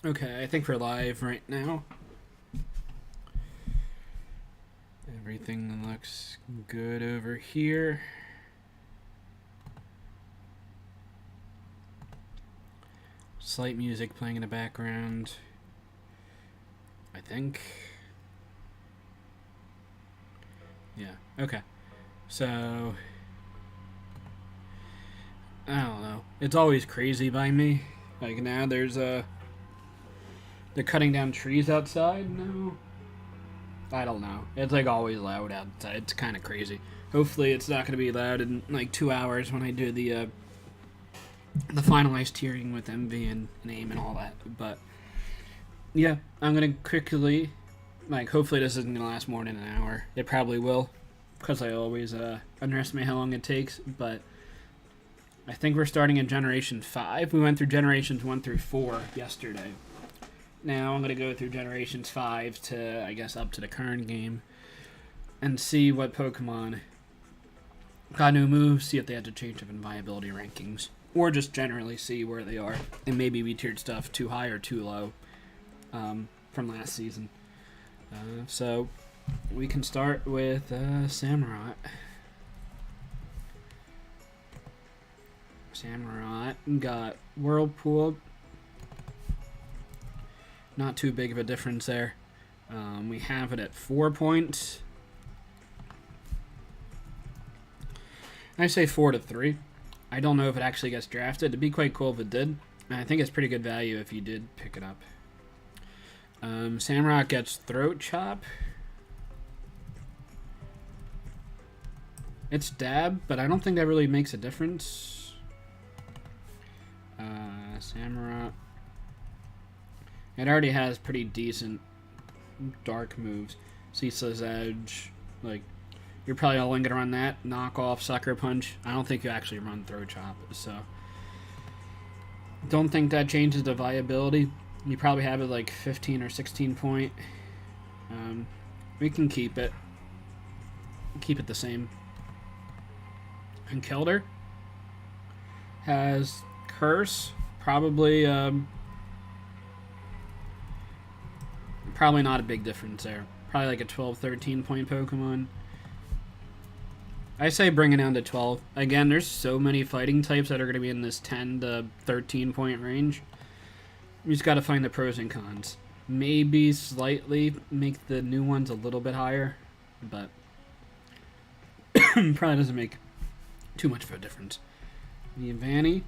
Okay, I think we're live right now. Everything looks good over here. Slight music playing in the background. I think. Yeah, okay. So, I don't know. It's always crazy by me. Like now there's they're cutting down trees outside now. I don't know. It's like always loud outside. It's kind of crazy. Hopefully it's not going to be loud in like 2 hours when I do the finalized tiering with MV and name and all that. But yeah, I'm going to quickly, like, hopefully this isn't going to last more than an hour. It probably will, because I always underestimate how long it takes. But I think we're starting in Generation 5. We went through Generations 1 through 4 yesterday. Now I'm going to go through Generations 5 to, I guess, up to the current game and see what Pokemon got new moves, see if they had to change up in viability rankings, or just generally see where they are, and maybe we tiered stuff too high or too low from last season. So we can start with Samurott. Samurott got Whirlpool. Not too big of a difference there. We have it at 4 points. I say 4 to 3. I don't know if it actually gets drafted. It'd be quite cool if it did. And I think it's pretty good value if you did pick it up. Samurott gets Throat Chop. It's Dab, but I don't think that really makes a difference. Samurott. It already has pretty decent dark moves. Ceaseless Edge. Like, you're probably only going to run that. Knock off, Sucker Punch. I don't think you actually run Throat Chop. So, don't think that changes the viability. You probably have it like 15 or 16 point. We can keep it. Keep it the same. And Kilder has Curse. Probably not a big difference there. Probably like a 12, 13 point Pokemon. I say bring it down to 12. Again, there's so many fighting types that are going to be in this 10 to 13 point range. You just got to find the pros and cons. Maybe slightly make the new ones a little bit higher, but probably doesn't make too much of a difference. The Vanny.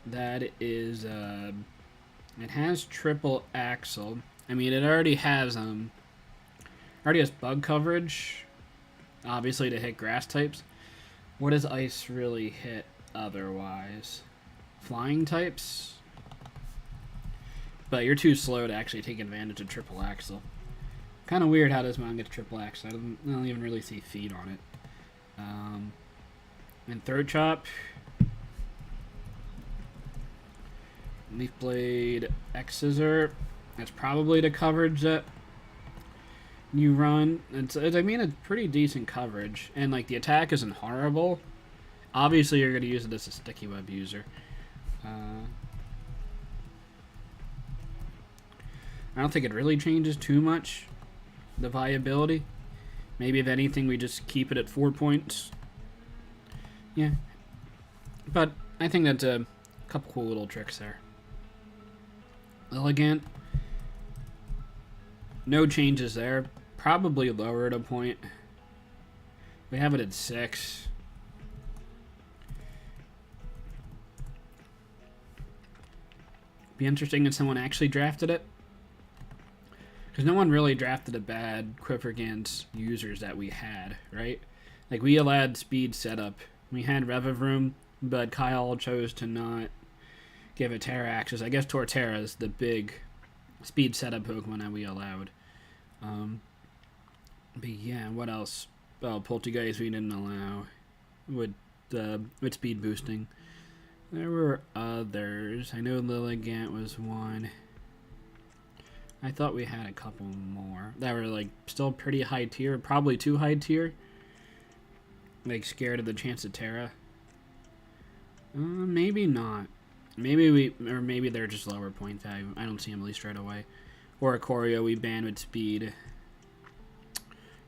That is, it has triple axle. I mean, it already has bug coverage, obviously, to hit grass types. What does ice really hit otherwise? Flying types? But you're too slow to actually take advantage of triple axle. Kind of weird how this one gets triple axle. I don't even really see feet on it. And Throat Chop. Leaf Blade, X Scissor. That's probably the coverage that you run. I mean, it's pretty decent coverage. And, like, the attack isn't horrible. Obviously, you're going to use it as a Sticky Web user. I don't think it really changes too much, the viability. Maybe, if anything, we just keep it at 4 points. Yeah. But I think that's a couple cool little tricks there. Elegant. No changes there. Probably lower at a point. We have it at 6. Be interesting if someone actually drafted it. Because no one really drafted a bad Quivergance users that we had, right? Like, we allowed speed setup. We had Revavroom, but Kyle chose to not give it Terra access. I guess Torterra is the big speed setup Pokemon that we allowed. But yeah, what else? Oh, Poltergeist we didn't allow with speed boosting. There were others. I know Lilligant was one. I thought we had a couple more that were like still pretty high tier, probably too high tier. Like scared of the chance of Terra. Maybe not. maybe they're just lower point value. I don't see him at least right away. Or a Choreo we ban with speed.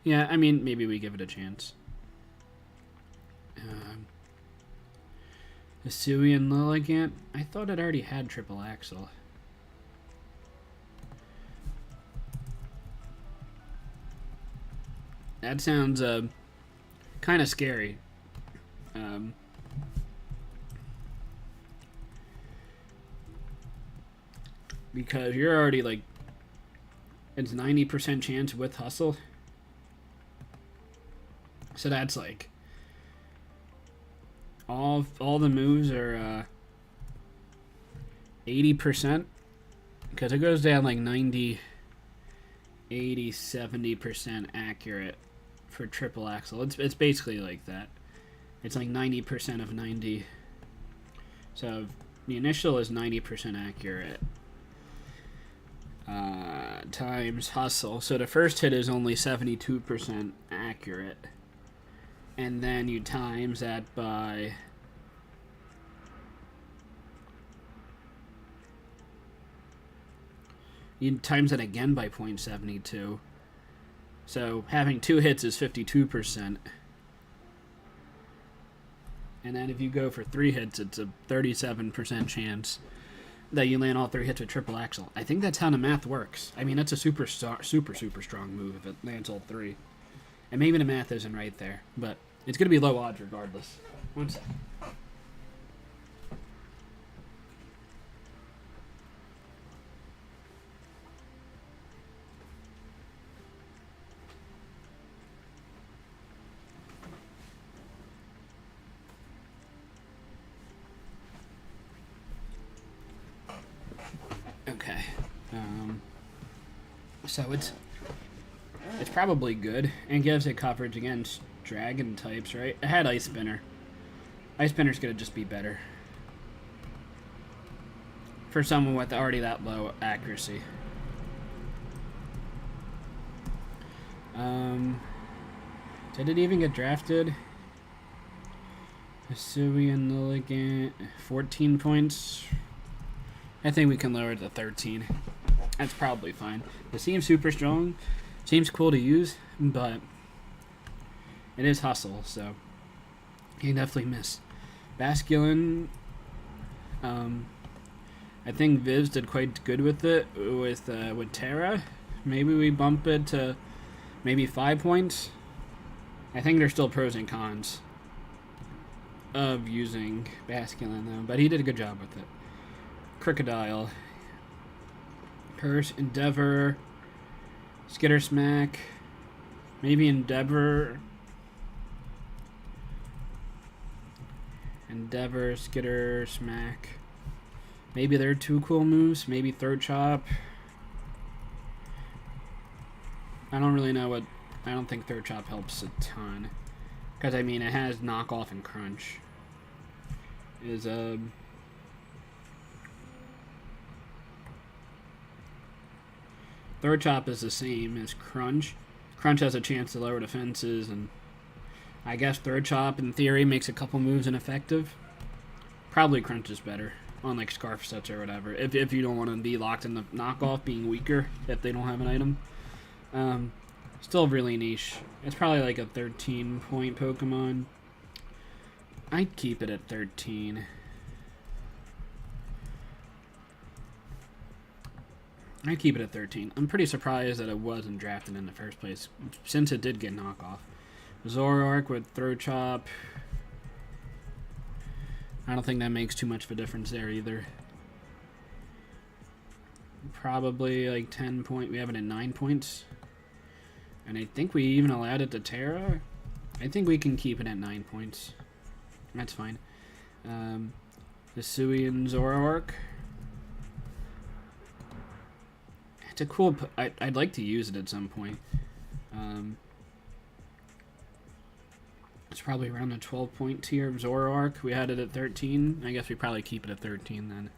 Yeah, I mean, maybe we give it a chance. Hisuian Lilligant. I thought it already had triple axle. That sounds kind of scary. Because you're already like, it's 90% chance with hustle. So that's like all the moves are 80%, because it goes down like 90, 80, 70% accurate for triple axle. It's basically like that. It's like 90% of 90. So the initial is 90% accurate times hustle. So the first hit is only 72% accurate. And then you times that by you times that again by 0.72. So having 2 hits is 52%. And then if you go for 3 hits, it's a 37% chance that you land all 3 hits with triple axle. I think that's how the math works. I mean, that's a super strong move if it lands all 3. And maybe the math isn't right there, but it's going to be low odds regardless. 1 sec. Okay. So it's probably good and gives it coverage against dragon types, right? I had Ice Spinner. Ice Spinner's gonna just be better for someone with already that low accuracy. Did it even get drafted? Hisuian Lilligant, 14 points. I think we can lower it to 13. That's probably fine. It seems super strong. Seems cool to use, but it is hustle, so you can definitely miss. Basculin, I think Vivs did quite good with it with Terra. Maybe we bump it to maybe 5 points. I think there's still pros and cons of using Basculin though, but he did a good job with it. Crocodile, Curse, Endeavor, Skitter Smack, maybe Endeavor, Skitter Smack. Maybe they're 2 cool moves. Maybe Third Chop. I don't really know what. I don't think Third Chop helps a ton, because I mean it has knockoff and crunch. Is Third Chop is the same as Crunch. Crunch has a chance to lower defenses, and I guess Third Chop, in theory, makes a couple moves ineffective. Probably Crunch is better on like Scarf sets or whatever, if you don't want to be locked in the knockoff being weaker if they don't have an item. Still really niche. It's probably like a 13-point Pokemon. I'd keep it at 13. I'd keep it at 13. I'm pretty surprised that it wasn't drafted in the first place, since it did get knockoff. Zoroark with Throat Chop. I don't think that makes too much of a difference there either. Probably like 10 point. We have it at 9 points. And I think we even allowed it to Terra. I think we can keep it at 9 points. That's fine. Hisuian Zoroark. It's a cool. I'd like to use it at some point. It's probably around the 12-point tier of Zoroark. We had it at 13. I guess we probably keep it at 13 then.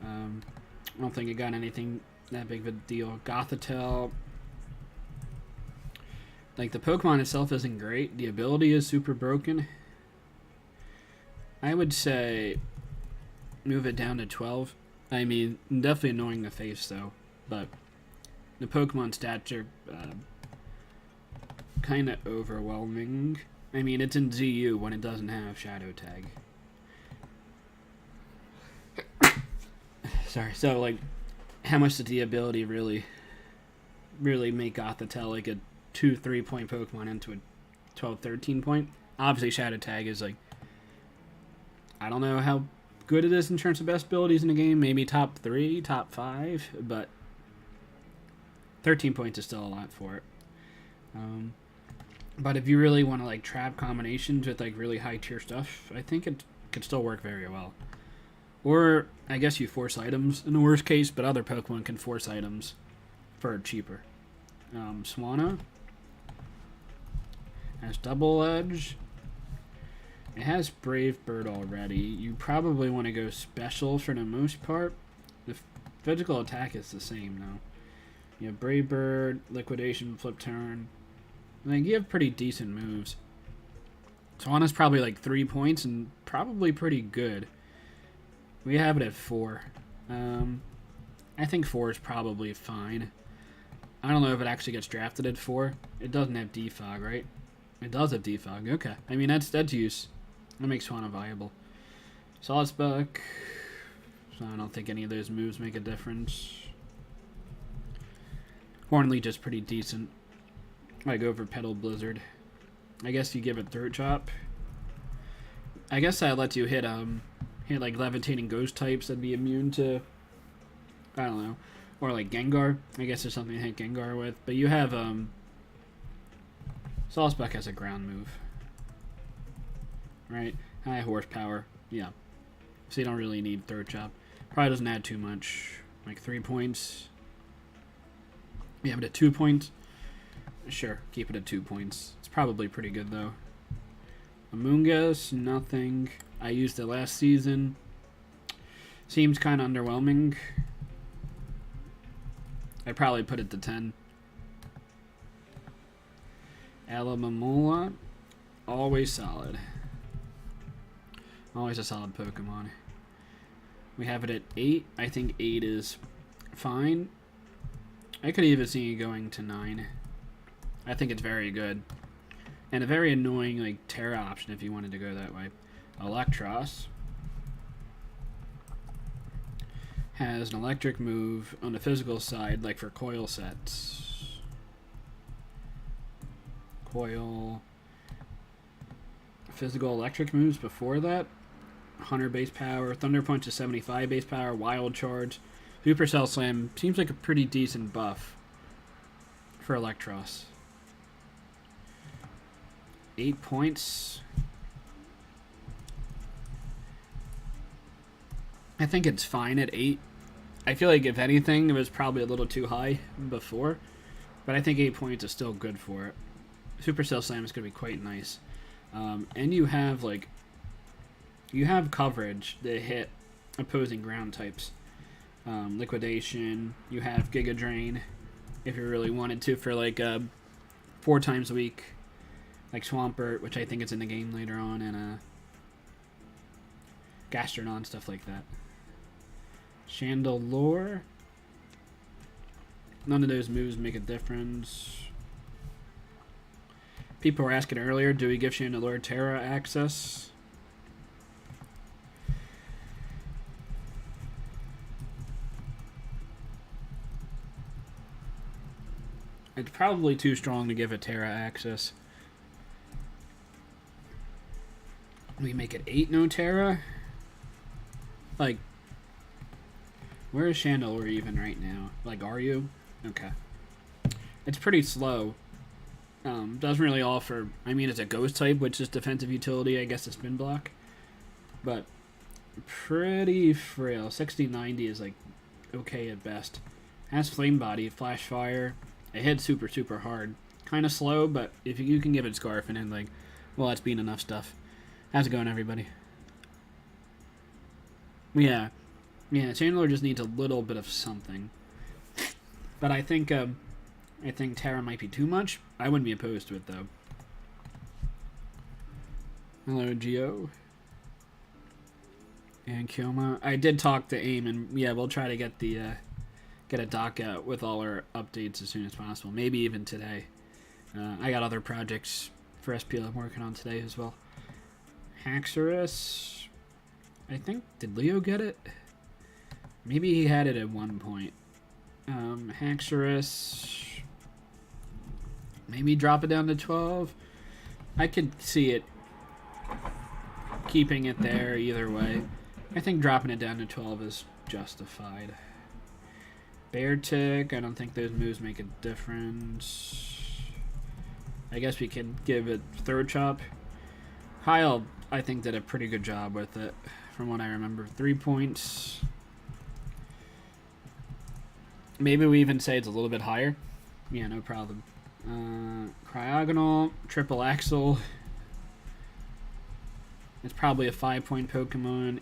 I don't think it got anything that big of a deal. Gothitelle. Like, the Pokemon itself isn't great. The ability is super broken. I would say move it down to 12. I mean, definitely annoying to face though, but the Pokemon stats are kind of overwhelming. I mean, it's in ZU when it doesn't have Shadow Tag. Sorry. So, like, how much does the ability really make Gothitelle like a 2-3 point Pokemon into a 12-13 point? Obviously, Shadow Tag is like, I don't know how good it is in terms of best abilities in the game. Maybe top 3, top 5, but 13 points is still a lot for it. But if you really want to like trap combinations with like really high tier stuff, I think it could still work very well. Or I guess you force items in the worst case, but other Pokemon can force items for cheaper. Swanna has Double Edge. It has Brave Bird already. You probably want to go special for the most part. The physical attack is the same though. You have Brave Bird, Liquidation, Flip Turn. Like, you have pretty decent moves. Swanna's probably like 3 points and probably pretty good. We have it at 4. I think 4 is probably fine. I don't know if it actually gets drafted at 4. It doesn't have Defog, right? It does have Defog. Okay. I mean, that's use. That makes Swanna viable. Solid Spec. So I don't think any of those moves make a difference. Hornleech is pretty decent. I go for Petal Blizzard. I guess you give it Throat Chop. I guess that lets you hit like Levitating Ghost types that'd be immune to, I don't know, or like Gengar. I guess there's something to hit Gengar with. But you have Solspec has a ground move, right? High horsepower, yeah. So you don't really need Throat Chop. Probably doesn't add too much, like 3 points. Yeah, but at 2 points. Sure, keep it at 2 points. It's probably pretty good, though. Amoonguss, nothing. I used it last season. Seems kind of underwhelming. I'd probably put it to 10. Alamamola, always solid. Always a solid Pokemon. We have it at 8. I think 8 is fine. I could even see it going to 9. I think it's very good. And a very annoying like Terra option if you wanted to go that way. Electros has an electric move on the physical side, like for coil sets. Coil. Physical electric moves before that. 100 base power. Thunder Punch is 75 base power. Wild Charge. Supercell Slam seems like a pretty decent buff for Electros. 8 points. I think it's fine at 8. I feel like if anything, it was probably a little too high before, but I think 8 points is still good for it. Supercell Slam is going to be quite nice. And you have coverage that hit opposing ground types. Liquidation. You have Giga Drain if you really wanted to for like 4 times a week. Like Swampert, which I think is in the game later on, and Gastrodon, stuff like that. Chandelure. None of those moves make a difference. People were asking earlier, do we give Chandelure Terra access? It's probably too strong to give it Terra access. We make it 8 no Terra? Like, where is Chandelure even right now? Like, are you? Okay. It's pretty slow. Doesn't really offer... I mean, it's a ghost type, which is defensive utility, I guess, a spin block. But pretty frail. 60-90 is, like, okay at best. Has Flame Body, Flash Fire. It hits super, super hard. Kind of slow, but if you can give it Scarf and then, like, well, that's being enough stuff. How's it going, everybody? Yeah, Chandelure just needs a little bit of something. But I think Terra might be too much. I wouldn't be opposed to it, though. Hello, Geo. and Kyoma. I did talk to AIM, and yeah, we'll try to get the get a doc out with all our updates as soon as possible. Maybe even today. I got other projects for SPL I'm working on today as well. Haxorus. I think, did Leo get it? Maybe he had it at one point. Haxorus. Maybe drop it down to 12. I could see it keeping it there either way. I think dropping it down to 12 is justified. Beartick, I don't think those moves make a difference. I guess we can give it third chop. Kyle, I think, did a pretty good job with it, from what I remember. 3 points. Maybe we even say it's a little bit higher. Yeah, no problem. Cryogonal, Triple Axle. It's probably a 5-point Pokemon.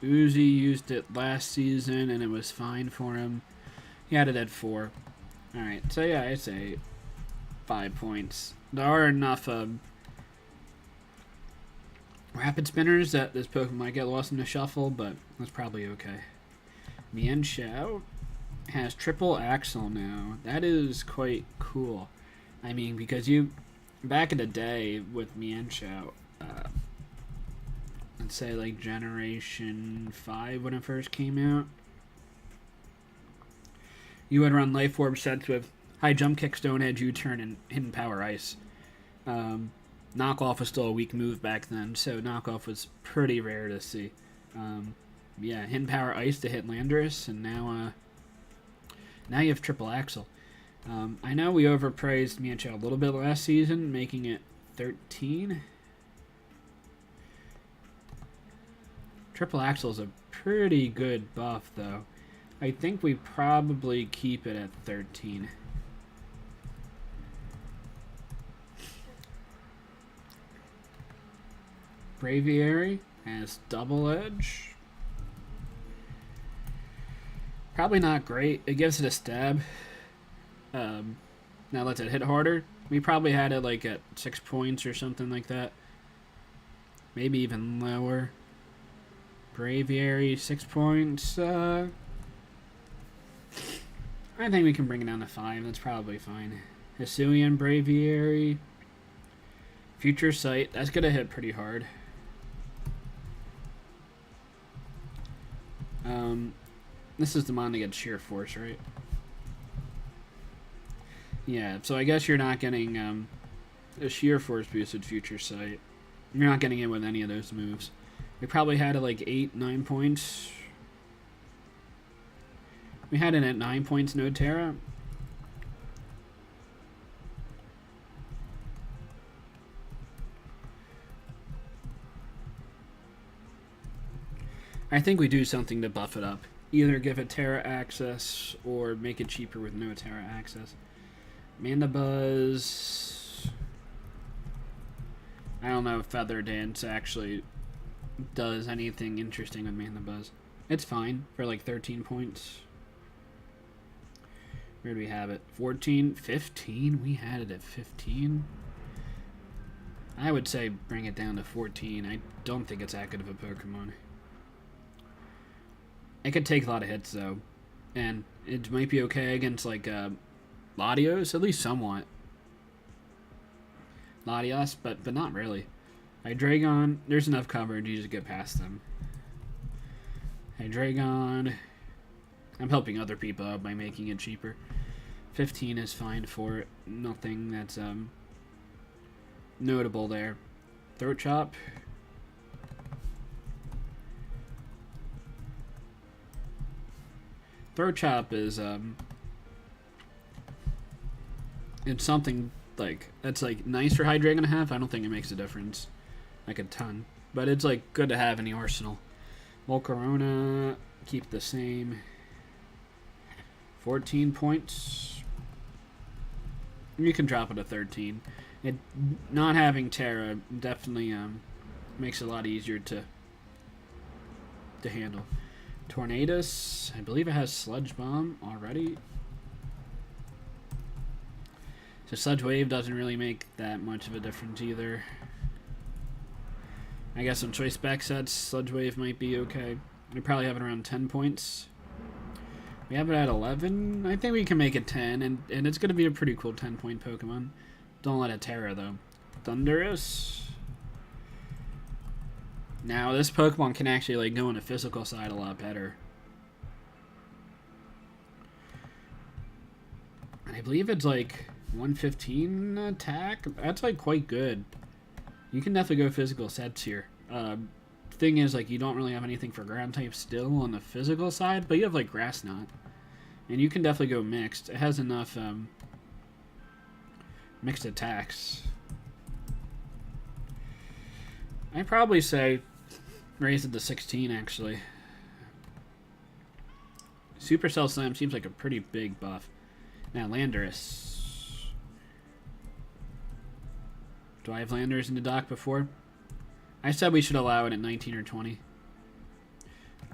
Uzi used it last season, and it was fine for him. He had it at 4. Alright, so yeah, I'd say 5 points. There are enough rapid spinners that this Pokemon might get lost in the shuffle, but that's probably okay. Mienshao has Triple Axle now. That is quite cool. I mean, because back in the day with Mienshao, let's say like Generation 5 when it first came out, you would run Life Orb sets with High Jump Kick, Stone Edge, U-Turn, and Hidden Power Ice. Knockoff was still a weak move back then, so Knockoff was pretty rare to see. Yeah, Hidden Power Ice to hit Landorus, and now you have Triple Axle. I know we overpraised Mienshao a little bit last season, making it 13. Triple Axle is a pretty good buff, though. I think we probably keep it at 13. Braviary has Double Edge. Probably not great. It gives it a stab. Now lets it hit harder. We probably had it like at 6 points or something like that. Maybe even lower. Braviary, 6 points. I think we can bring it down to 5. That's probably fine. Hisuian, Braviary. Future Sight. That's going to hit pretty hard. This is the mon to get Sheer Force, right? Yeah, so I guess you're not getting a Sheer Force boosted Future Sight. You're not getting it with any of those moves. We probably had it like 8, 9 points. We had it at 9 points, no Terra. I think we do something to buff it up. Either give it Terra access or make it cheaper with no Terra access. Mandibuzz. I don't know if Feather Dance actually does anything interesting with Mandibuzz. It's fine for like 13 points. Where do we have it? 14? 15? We had it at 15. I would say bring it down to 14. I don't think it's that good of a Pokemon. It could take a lot of hits, though. And it might be okay against, like, Latios, at least somewhat. Latios, but not really. Hydreigon, there's enough coverage, you just get past them. Hydreigon, I'm helping other people out by making it cheaper. 15 is fine for it. Nothing that's, notable there. Throat Chop. Throat Chop is, it's something, like, that's, like, nice for Hydreigon to have. I don't think it makes a difference, like, a ton. But it's, like, good to have in the arsenal. Volcarona, keep the same. 14 points. You can drop it to 13. It, not having Terra definitely, makes it a lot easier to handle. Tornadus, I believe it has Sludge Bomb already. So Sludge Wave doesn't really make that much of a difference either. I guess on choice back sets, Sludge Wave might be okay. We probably have it around 10 points. We have it at 11. I think we can make it 10, and it's going to be a pretty cool 10-point Pokemon. Don't let it Terra, though. Thundurus. Now, this Pokemon can actually like go on the physical side a lot better. I believe it's like 115 attack. That's like quite good. You can definitely go physical sets here. Thing is, like, you don't really have anything for ground type still on the physical side, but you have like Grass Knot. And you can definitely go mixed. It has enough mixed attacks. I'd probably say raise it to 16, actually. Supercell Slam seems like a pretty big buff. Now, Landorus. Do I have Landorus in the dock before? I said we should allow it at 19 or 20.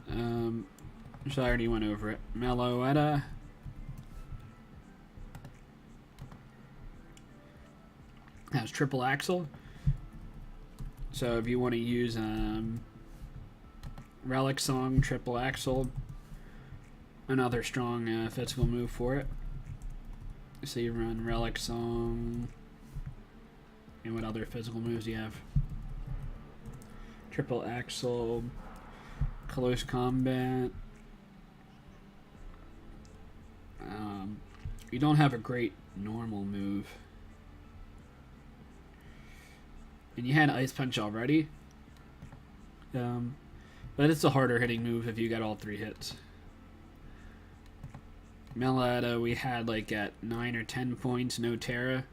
So I already went over it. Meloetta. Has Triple Axle. So if you want to use Relic Song, Triple Axle, another strong physical move for it. So you run Relic Song. And what other physical moves do you have? Triple Axle, Close Combat. You don't have a great normal move. And you had Ice Punch already. But it's a harder hitting move if you got all 3 hits. Meloetta we had like at 9 or 10 points, no Terra.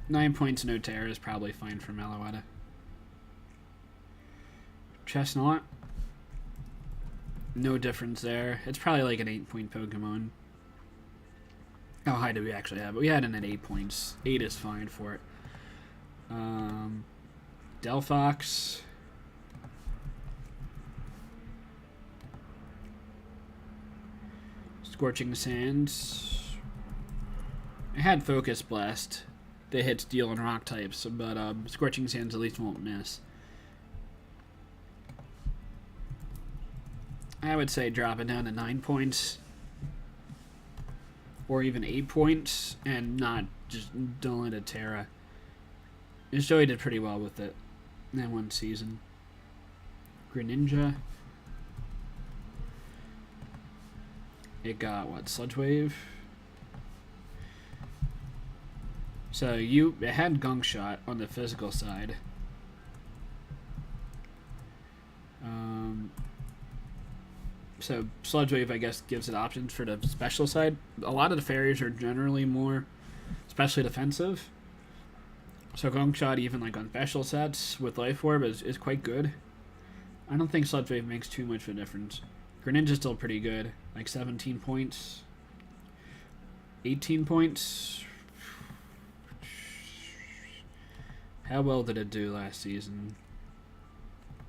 9 points, no Terra is probably fine for Meloetta. Chestnut. No difference there. It's probably like an 8-point Pokemon. How high do we actually have? We had it at 8 points. 8 is fine for it. Delphox. Scorching Sands. I had Focus Blast. They hit Steel and Rock types, but Scorching Sands at least won't miss. I would say drop it down to 9 points. Or even 8 points, and not just don't let it Terra. Joey did pretty well with it in that one season. Greninja. It got, what, Sludge Wave? So it had Gunk Shot on the physical side. So Sludge Wave, I guess, gives it options for the special side. A lot of the fairies are generally more especially defensive. So Gunk Shot, even like on special sets with Life Orb, is quite good. I don't think Sludge Wave makes too much of a difference. Greninja's still pretty good. Like 17 points. 18 points. How well did it do last season?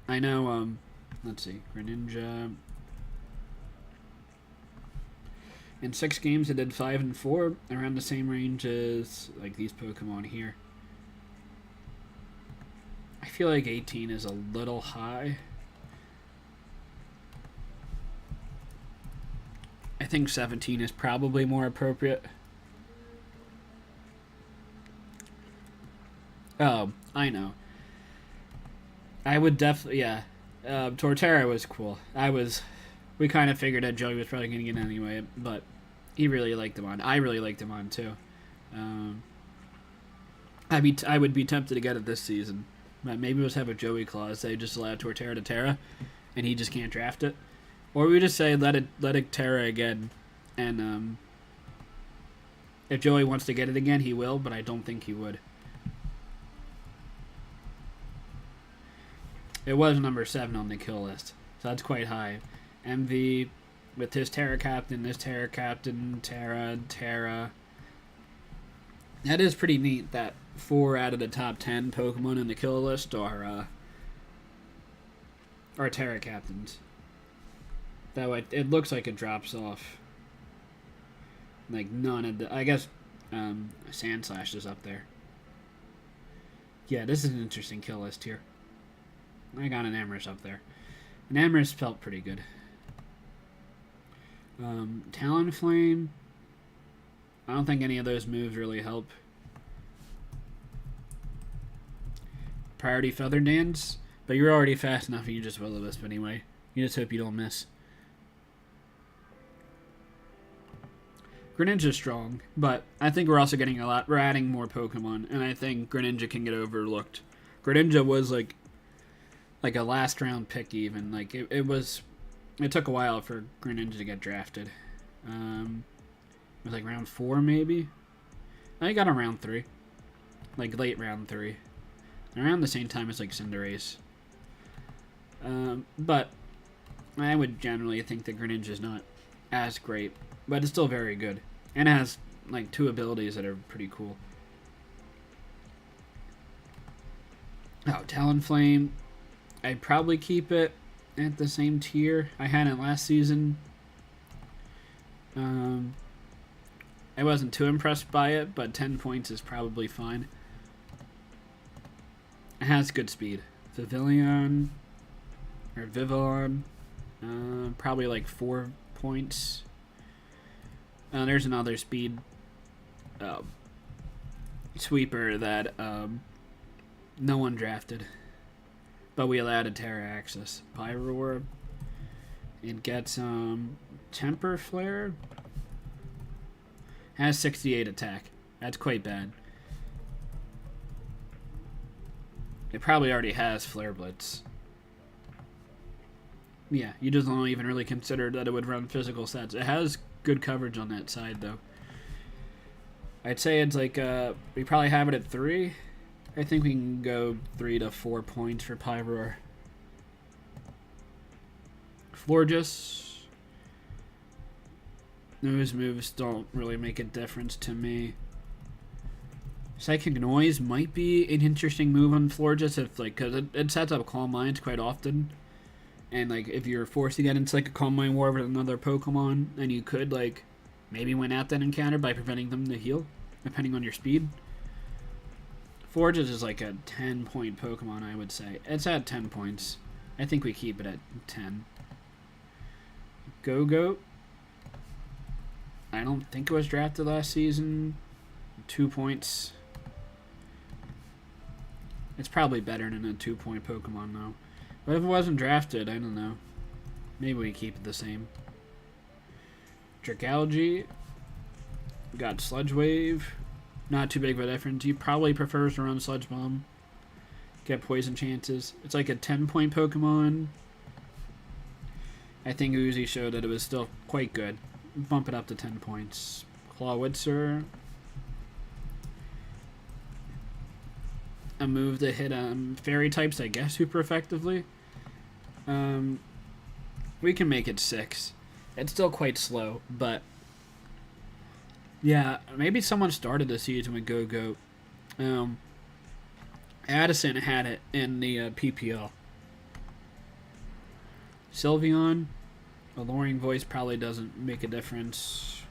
I know, let's see. Greninja. In 6 games, it did 5 and 4, around the same range as like these Pokemon here. I feel like 18 is a little high. I think 17 is probably more appropriate. Oh, I know. I would definitely, yeah. Torterra was cool. We kind of figured that Joey was probably going to get anyway, but he really liked him on. I really liked him on, too. I would be tempted to get it this season. But maybe we'll just have a Joey clause. They just allow Torterra to Terra, and he just can't draft it. Or we just say let it Terra again, and if Joey wants to get it again, he will, but I don't think he would. It was number 7 on the kill list, so that's quite high. MV with his Terra Captain, this Terra Captain, Terra. That is pretty neat that 4 out of the top 10 Pokemon in the kill list are Terra Captains. That way, it looks like it drops off. Like none of the, I guess, Sandslash is up there. Yeah, this is an interesting kill list here. I got an Amorous up there. An Amorous felt pretty good. Talonflame. I don't think any of those moves really help. Priority Feather Dance. But you're already fast enough and you just Will-O-Wisp anyway. You just hope you don't miss. Greninja's strong, but I think we're also getting we're adding more Pokemon, and I think Greninja can get overlooked. Greninja was like a last round pick even. Like it took a while for Greninja to get drafted. It was like round 4 maybe. I got around 3. Like late round 3. Around the same time as like Cinderace. But I would generally think that Greninja's not as great, but it's still very good. And it has like 2 abilities that are pretty cool. Oh, Talonflame. I'd probably keep it at the same tier I had it last season. I wasn't too impressed by it, but 10 points is probably fine. It has good speed. Vivillon, probably like 4 points. There's another speed sweeper that no one drafted, but we allowed a Terra access. Pyroorb. It gets Temper Flare. Has 68 attack. That's quite bad. It probably already has Flare Blitz. Yeah, you just don't even really consider that it would run physical stats. It has good coverage on that side, though. I'd say it's like, we probably have it at 3. I think we can go 3 to 4 points for Pyroar. Florges. Those moves don't really make a difference to me. Psychic Noise might be an interesting move on Florges, if like, because it sets up Calm Minds quite often. And like, if you're forced to get into like a Calm Mind War with another Pokemon, then you could like maybe win out that encounter by preventing them to heal, depending on your speed. Florges is like a 10-point Pokemon, I would say. It's at 10 points. I think we keep it at 10. Go-Go. I don't think it was drafted last season. 2 points. It's probably better than a 2-point Pokemon, though. But if it wasn't drafted, I don't know. Maybe we keep it the same. Dragalge. Got Sludge Wave. Not too big of a difference. He probably prefers to run Sludge Bomb. Get poison chances. It's like a 10-point Pokemon. I think Uzi showed that it was still quite good. Bump it up to 10 points. Clawitzer. A move that hit fairy types, I guess, super effectively. We can make it 6. It's still quite slow, but yeah, maybe someone started the season with Go-Go. Addison had it in the PPL. Sylveon. Alluring Voice probably doesn't make a difference.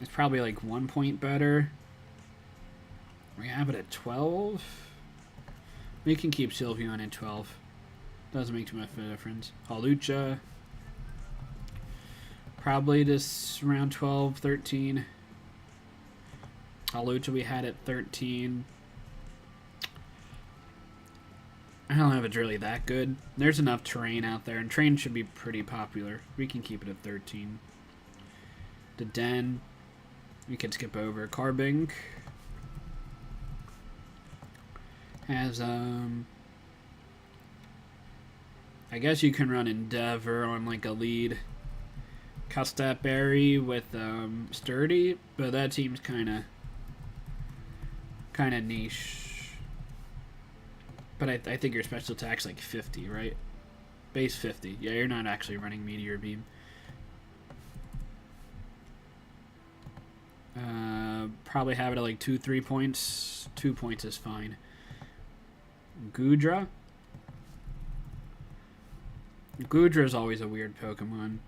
It's probably like 1 point better. We have it at 12. We can keep Sylveon at 12. Doesn't make too much of a difference. Hawlucha. Probably just around 12, 13. Hawlucha we had at 13. I don't know if it's really that good. There's enough terrain out there, and terrain should be pretty popular. We can keep it at 13. The Den. We can skip over. Carbink. Has, I guess you can run Endeavor on, like, a lead. Custap Berry with, Sturdy, but that seems kinda niche. But I think your special attack's like 50, right? Base 50. Yeah, you're not actually running Meteor Beam. Probably have it at like 2-3 points. 2 points is fine. Goodra. Goodra is always a weird Pokemon.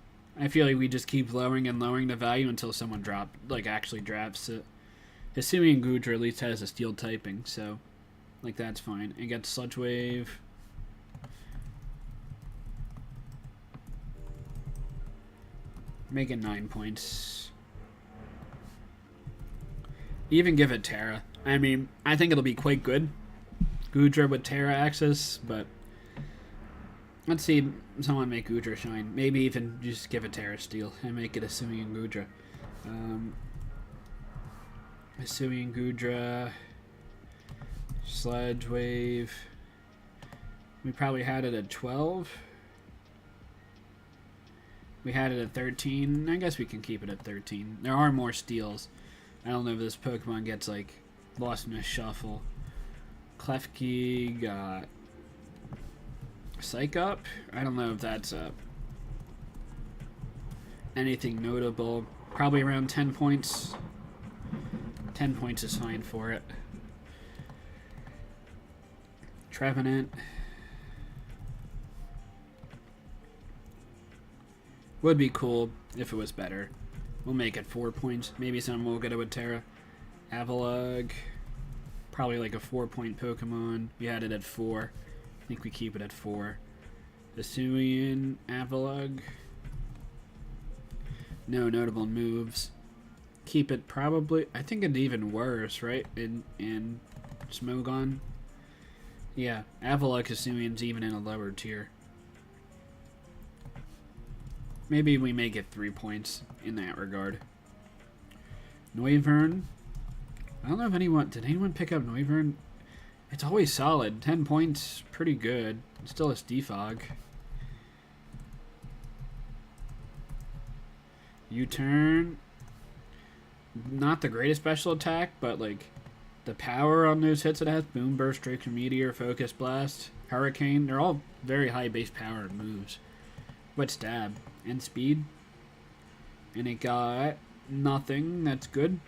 I feel like we just keep lowering and lowering the value until someone actually drafts it. Hisuian Goodra at least has a steel typing, so like that's fine. It gets Sludge Wave. Make it 9 points. Even give it Terra. I mean, I think it'll be quite good. Goodra with Terra access, but let's see someone make Goodra shine. Maybe even just give it Terra Steel and make it a Hisuian Goodra. Hisuian Goodra. Sludge Wave. We probably had it at 12. We had it at 13. I guess we can keep it at 13. There are more steals. I don't know if this Pokemon gets, like, lost in a shuffle. Klefki got Psych Up. I don't know if that's anything notable. Probably around 10 points. 10 points is fine for it. Trevenant. Would be cool if it was better. We'll make it 4 points. Maybe someone will get it with Terra. Avalugg. Probably like a 4-point Pokemon. We had it at 4. I think we keep it at 4. Hisuian Avalugg. No notable moves. Keep it probably... I think it's even worse, right? In Smogon. Yeah, Avalugg Hisuian's even in a lower tier. Maybe we may get 3 points in that regard. Noivern. I don't know if anyone... Did anyone pick up Noivern? It's always solid. 10 points, pretty good. It's still a Defog. U-turn. Not the greatest special attack, but like the power on those hits it has. Boom Burst, Draco Meteor, Focus Blast, Hurricane. They're all very high base power moves. Wet Stab. And speed. And it got nothing. That's good.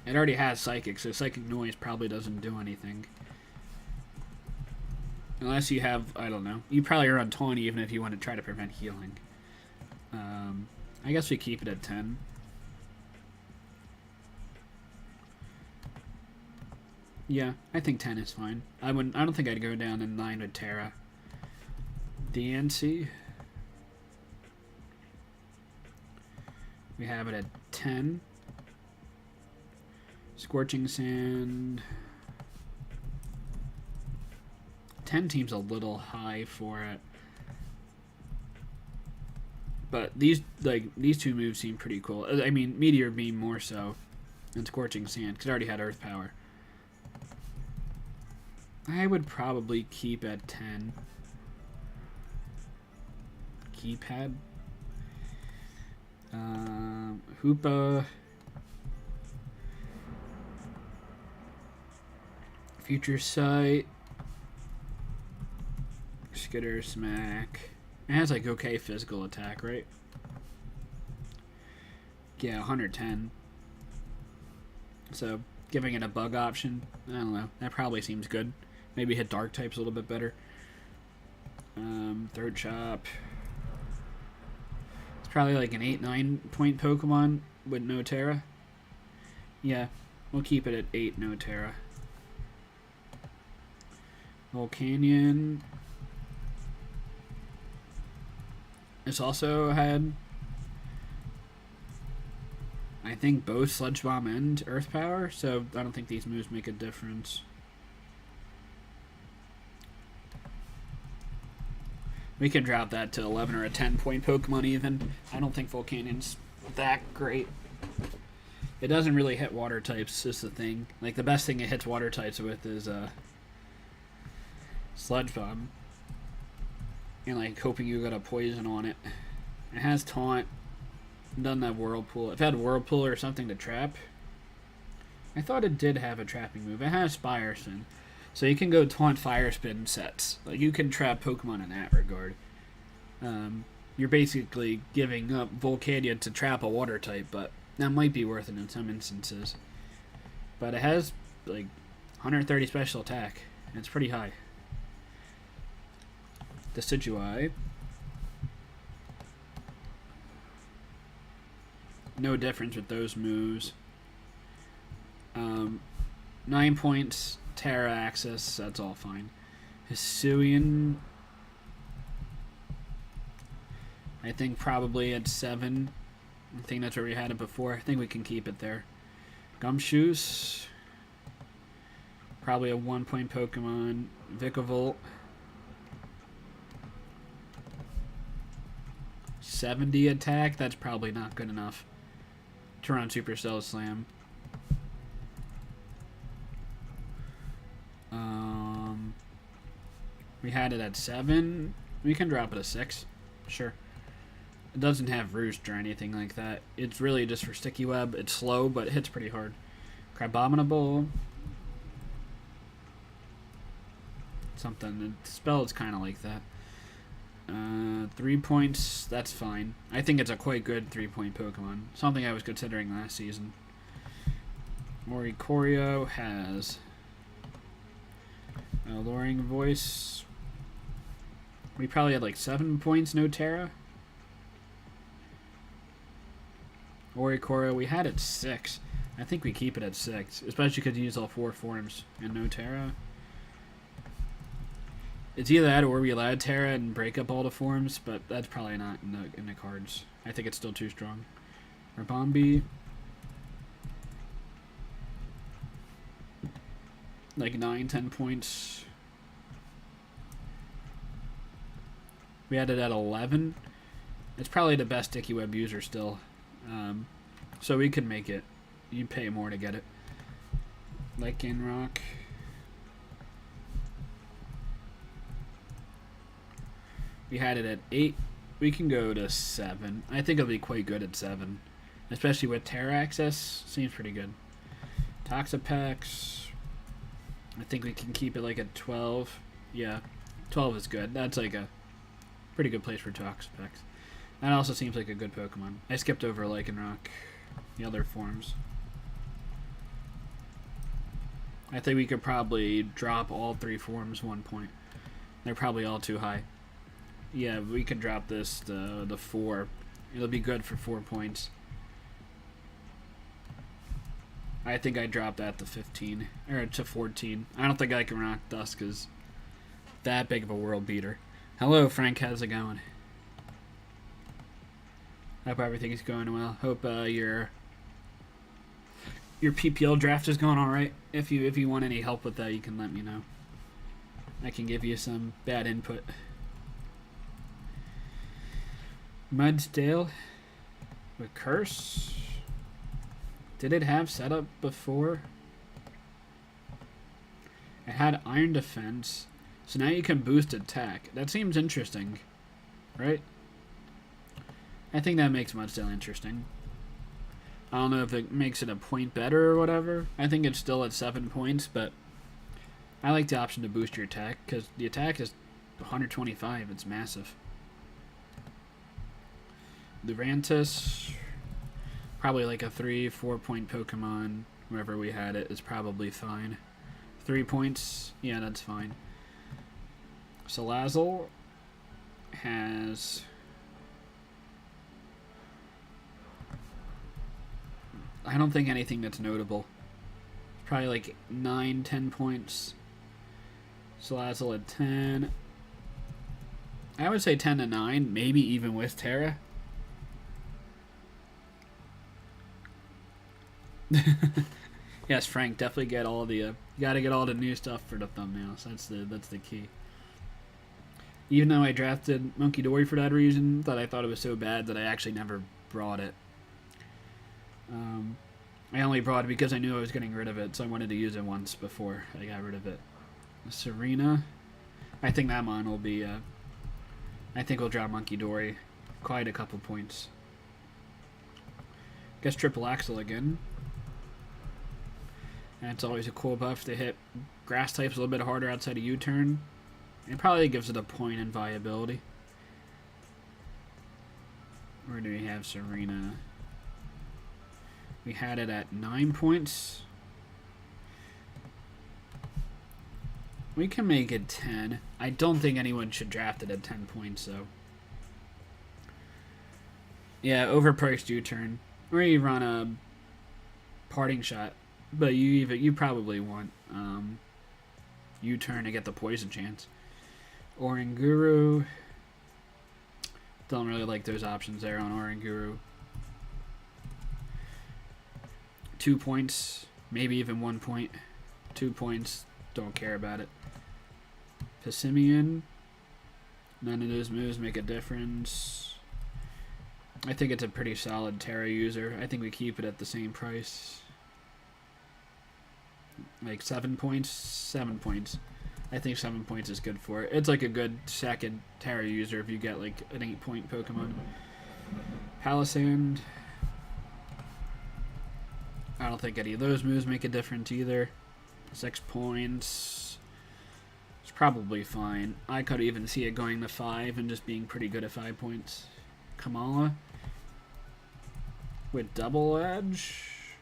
It already has Psychic, so Psychic Noise probably doesn't do anything. Unless you have, I don't know. You probably are on 20 even if you want to try to prevent healing. I guess we keep it at 10. Yeah, I think 10 is fine. I don't think I'd go down in 9 with Terra. DNC. We have it at 10. Scorching Sand. 10 seems a little high for it. But these two moves seem pretty cool. I mean, Meteor Beam more so than Scorching Sand, because it already had Earth Power. I would probably keep at 10. Keypad. Hoopa. Future Sight. Skitter Smack. It has like okay physical attack, right? Yeah, 110. So giving it a bug option, I don't know. That probably seems good. Maybe hit dark types a little bit better. Third Chop. It's probably like an 8-9 point Pokemon with no Terra. Yeah, we'll keep it at 8, no Terra. Volcanion. This also had, I think, both Sludge Bomb and Earth Power, so I don't think these moves make a difference. We can drop that to 11 or a 10-point Pokemon even. I don't think Volcanion's that great. It doesn't really hit water types, is the thing. Like, the best thing it hits water types with is Sludge Bomb. And, like, hoping you got a poison on it. It has Taunt. It doesn't have Whirlpool. If it had Whirlpool or something to trap. I thought it did have a trapping move. It has Fire Spin. So you can go Taunt Fire Spin sets. Like, you can trap Pokemon in that regard. You're basically giving up Volcania to trap a water type, but that might be worth it in some instances. But it has, like, 130 special attack. It's pretty high. Decidueye. no difference with those moves. 9 points, Terra access, that's all fine. Hisuian, I think probably at 7. I think that's where we had it before. I think we can keep it there. Gumshoes, probably a 1-point Pokemon. Vikavolt, 70 attack, that's probably not good enough to run Supercell Slam. We had it at 7. We can drop it to 6. Sure. It doesn't have Roost or anything like that. It's really just for Sticky Web. It's slow, but it hits pretty hard. Crabominable. Something. The spell is kind of like that. 3 points. That's fine. I think it's a quite good 3-point Pokemon. Something I was considering last season. Oricorio has Alluring Voice. We probably had like 7 points, no Terra. Oricorio, we had it 6. I think we keep it at 6, especially because you use all 4 forms and no Terra. It's either that or we allowed Terra and break up all the forms, but that's probably not in the cards. I think it's still too strong. Rabombi, like 9-10 points. We had it at 11. It's probably the best Sticky Web user still. So we could make it. You pay more to get it. Lycanroc. We had it at 8. We can go to 7. I think it'll be quite good at 7. Especially with Terra access. Seems pretty good. Toxapex. I think we can keep it like at 12. Yeah, 12 is good. That's like a pretty good place for Toxapex. That also seems like a good Pokemon. I skipped over Lycanroc, the other forms. I think we could probably drop all 3 forms 1 point. They're probably all too high. Yeah, we can drop this to the 4. It'll be good for 4 points. I think I dropped that to 15 or to 14. I don't think Lycanroc Dusk is that big of a world beater. Hello, Frank. How's it going? Hope everything's going well. Hope your PPL draft is going all right. If you want any help with that, you can let me know. I can give you some bad input. Mudsdale with Curse. Did it have setup before? It had Iron Defense, so now you can boost attack. That seems interesting, right? I think that makes Mudsdale interesting. I don't know if it makes it a point better or whatever. I think it's still at 7 points, but I like the option to boost your attack because the attack is 125. It's massive. Lurantis, probably like a 3-4 point Pokemon. Wherever we had it is probably fine. 3 points, yeah, that's fine. Salazzle has, I don't think anything that's notable. Probably like 9-10 points. Salazzle at 10. I would say 10 to 9, maybe even with Terra. Yes, Frank, definitely get all the you gotta get all the new stuff for the thumbnails. That's the key. Even though I drafted Monkey Dory for that reason, that I thought it was so bad that I actually never brought it. I only brought it because I knew I was getting rid of it, so I wanted to use it once before I got rid of it. Serena, I think that one will be. I think we'll drop Monkey Dory quite a couple points. Guess Triple Axle again. And it's always a cool buff to hit grass types a little bit harder outside of U-turn. It probably gives it a point in viability. Where do we have Serena? We had it at 9 points. We can make it 10. I don't think anyone should draft it at 10 points, though. Yeah, overpriced U-turn. Or you run a parting shot, but you probably want U-turn to get the poison chance. Oranguru. Don't really like those options there on Oranguru. 2 points, maybe even 1 point. 2 points, don't care about it. Pissimian. None of those moves make a difference. I think it's a pretty solid Terra user. I think we keep it at the same price. Like 7 points? 7 points. I think 7 points is good for it. It's like a good second Terra user if you get like an 8-point Pokemon. Palisand. I don't think any of those moves make a difference either. 6 points. It's probably fine. I could even see it going to 5 and just being pretty good at 5 points. Kamala. With double edge.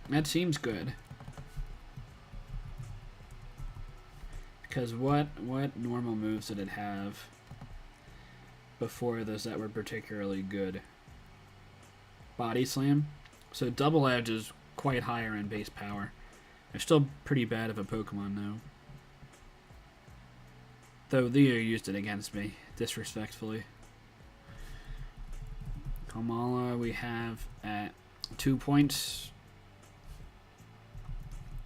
That seems good. Because what normal moves did it have before this that were particularly good? Body Slam. So double edge is quite higher in base power. They're still pretty bad of a Pokemon though. Though Leo used it against me, disrespectfully. Kamala we have at 2 points.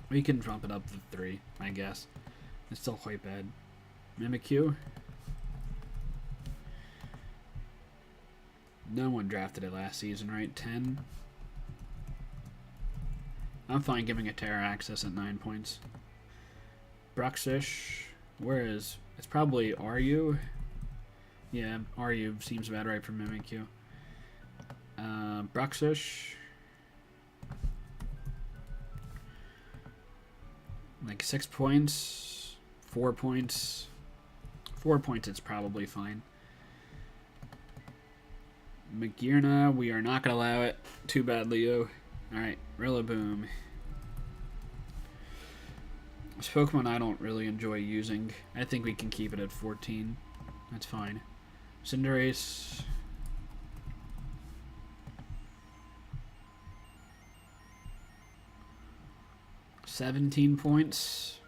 We can bump it up to 3, I guess. It's still quite bad. Mimikyu. No one drafted it last season, right? 10. I'm fine giving it Terra access at 9 points. Bruxish. Where is... It's probably RU. Yeah, RU seems about right for Mimikyu. Bruxish. Like 6 points. 4 points. 4 points, it's probably fine. Magearna, we are not going to allow it. Too bad, Leo. Alright, Rillaboom. This Pokemon I don't really enjoy using. I think we can keep it at 14. That's fine. Cinderace. $17 points.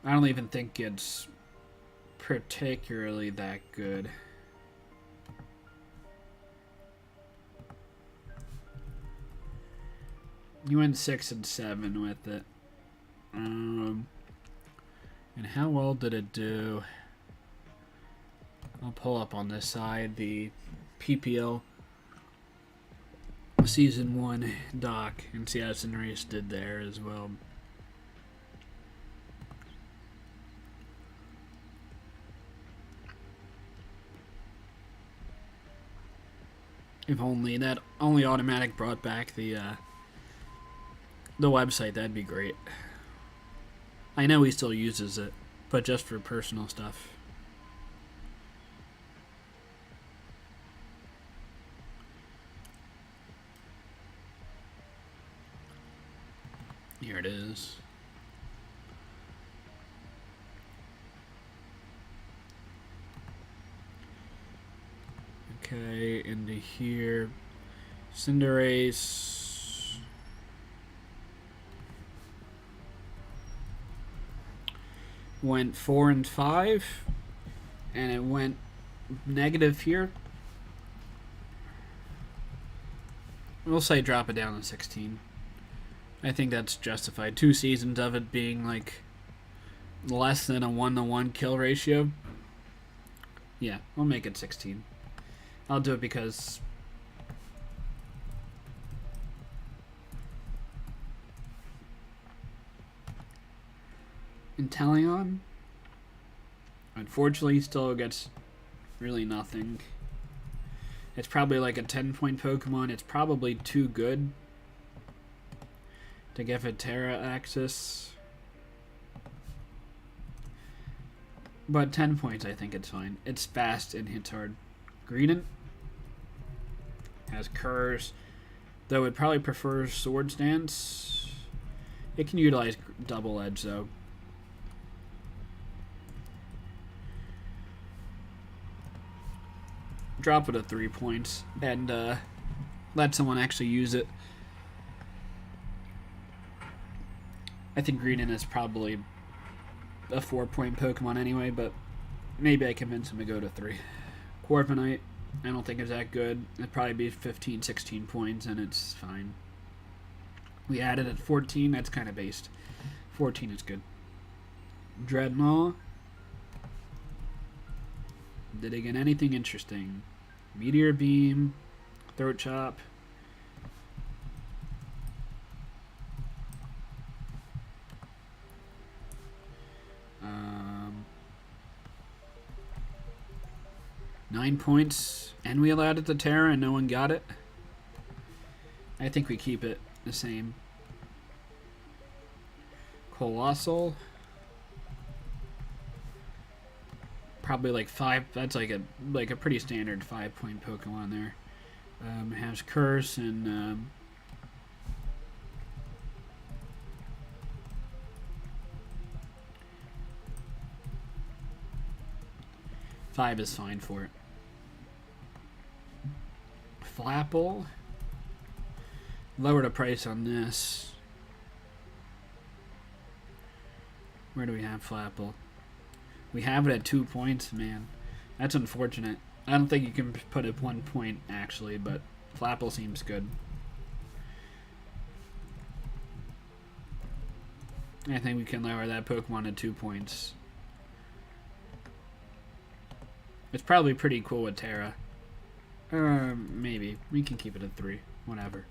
I don't even think it's particularly that good. You went 6 and 7 with it. And how well did it do? I'll pull up on this side the PPL Season 1 doc and see how Cinderace did there as well. If only that only automatic brought back the website, that'd be great. I know he still uses it, but just for personal stuff. Here it is. Okay, into here. Cinderace. Went 4 and 5. And it went negative here. We'll say drop it down to 16. I think that's justified. 2 seasons of it being like less than a 1-to-1 kill ratio. Yeah, we'll make it 16. I'll do it because Inteleon, unfortunately, still gets really nothing. It's probably like a 10-point Pokemon. It's probably too good to give it Terra access. But 10 points, I think it's fine. It's fast and hits hard. Greedent has Curse, though it probably prefers Sword Stance. It can utilize Double Edge, though. drop it to 3 points and let someone actually use it. I think Greedent is probably a 4-point Pokemon anyway, but maybe I convince him to go to 3. Corviknight, I don't think is that good. It'd probably be 15, 16 points, and it's fine. We added at 14, that's kind of based. 14 is good. Dreadnought. Did it get anything interesting? Meteor Beam, Throat Chop. Nine points, and we allowed it to Terra and no one got it. I think we keep it the same. Colossal. Probably like 5. That's like a pretty standard 5-point Pokemon there. It has Curse and 5 is fine for it. Flapple. Lower the price on this. Where do we have Flapple? We have it at 2 points, man. That's unfortunate. I don't think you can put it 1 point, actually, but Flapple seems good. I think we can lower that Pokemon to 2 points. It's probably pretty cool with Terra. Maybe. We can keep it at 3. Whatever.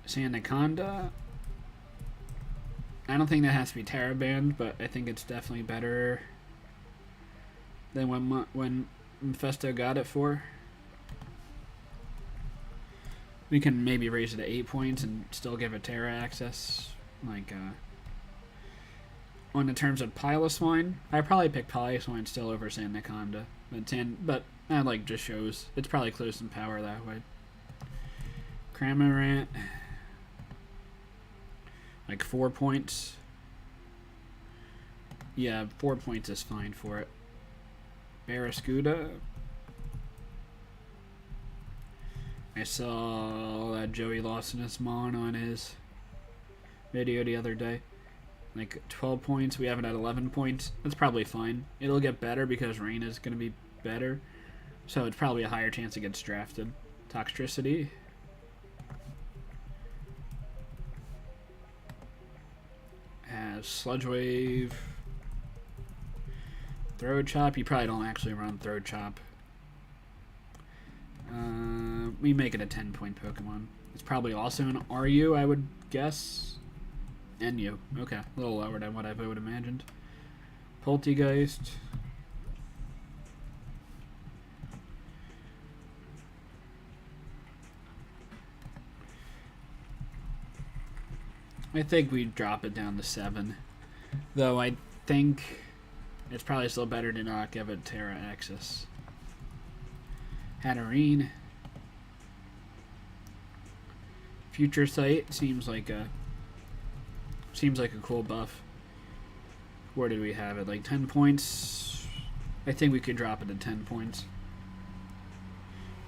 Sandaconda. I don't think that has to be Terra banned, but I think it's definitely better than when Mephisto got it for. We can maybe raise it to 8 points and still give it Terra access. Like, on the terms of Piloswine, I'd probably pick Piloswine still over Sandaconda. But that like just shows it's probably close in power that way. Cramorant, like 4 points. Yeah, 4 points is fine for it. Barraskewda. I saw that Joey Lawson on his video the other day. Like 12 points. We have it at 11 points. That's probably fine. It'll get better because rain is going to be better. So it's probably a higher chance it gets drafted. Toxtricity. Has Sludge Wave. Throat Chop. You probably don't actually run Throat Chop. We make it a 10-point Pokemon. It's probably also an RU, I would guess. NU. Okay, a little lower than what I would have imagined. Poltegeist. I think we drop it down to 7. Though I think it's probably still better to not give it Terra access. Hatterene. Future Sight seems like a cool buff. Where did we have it? Like 10 points? I think we could drop it to 10 points.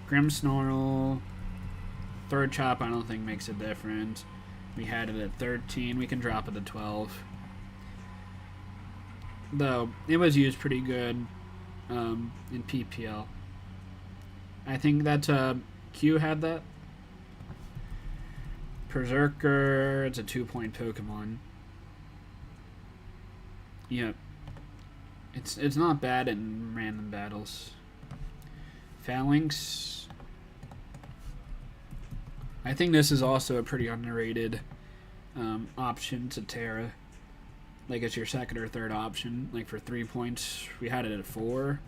Grimmsnarl. Third Chop I don't think makes a difference. We had it at 13. We can drop it to 12. Though, it was used pretty good in PPL. I think that Q had that. Berserker, it's a 2-point Pokemon. Yep. It's not bad in random battles. Phalanx. I think this is also a pretty underrated option to Terra. Like it's your second or third option. Like for 3 points, we had it at 4.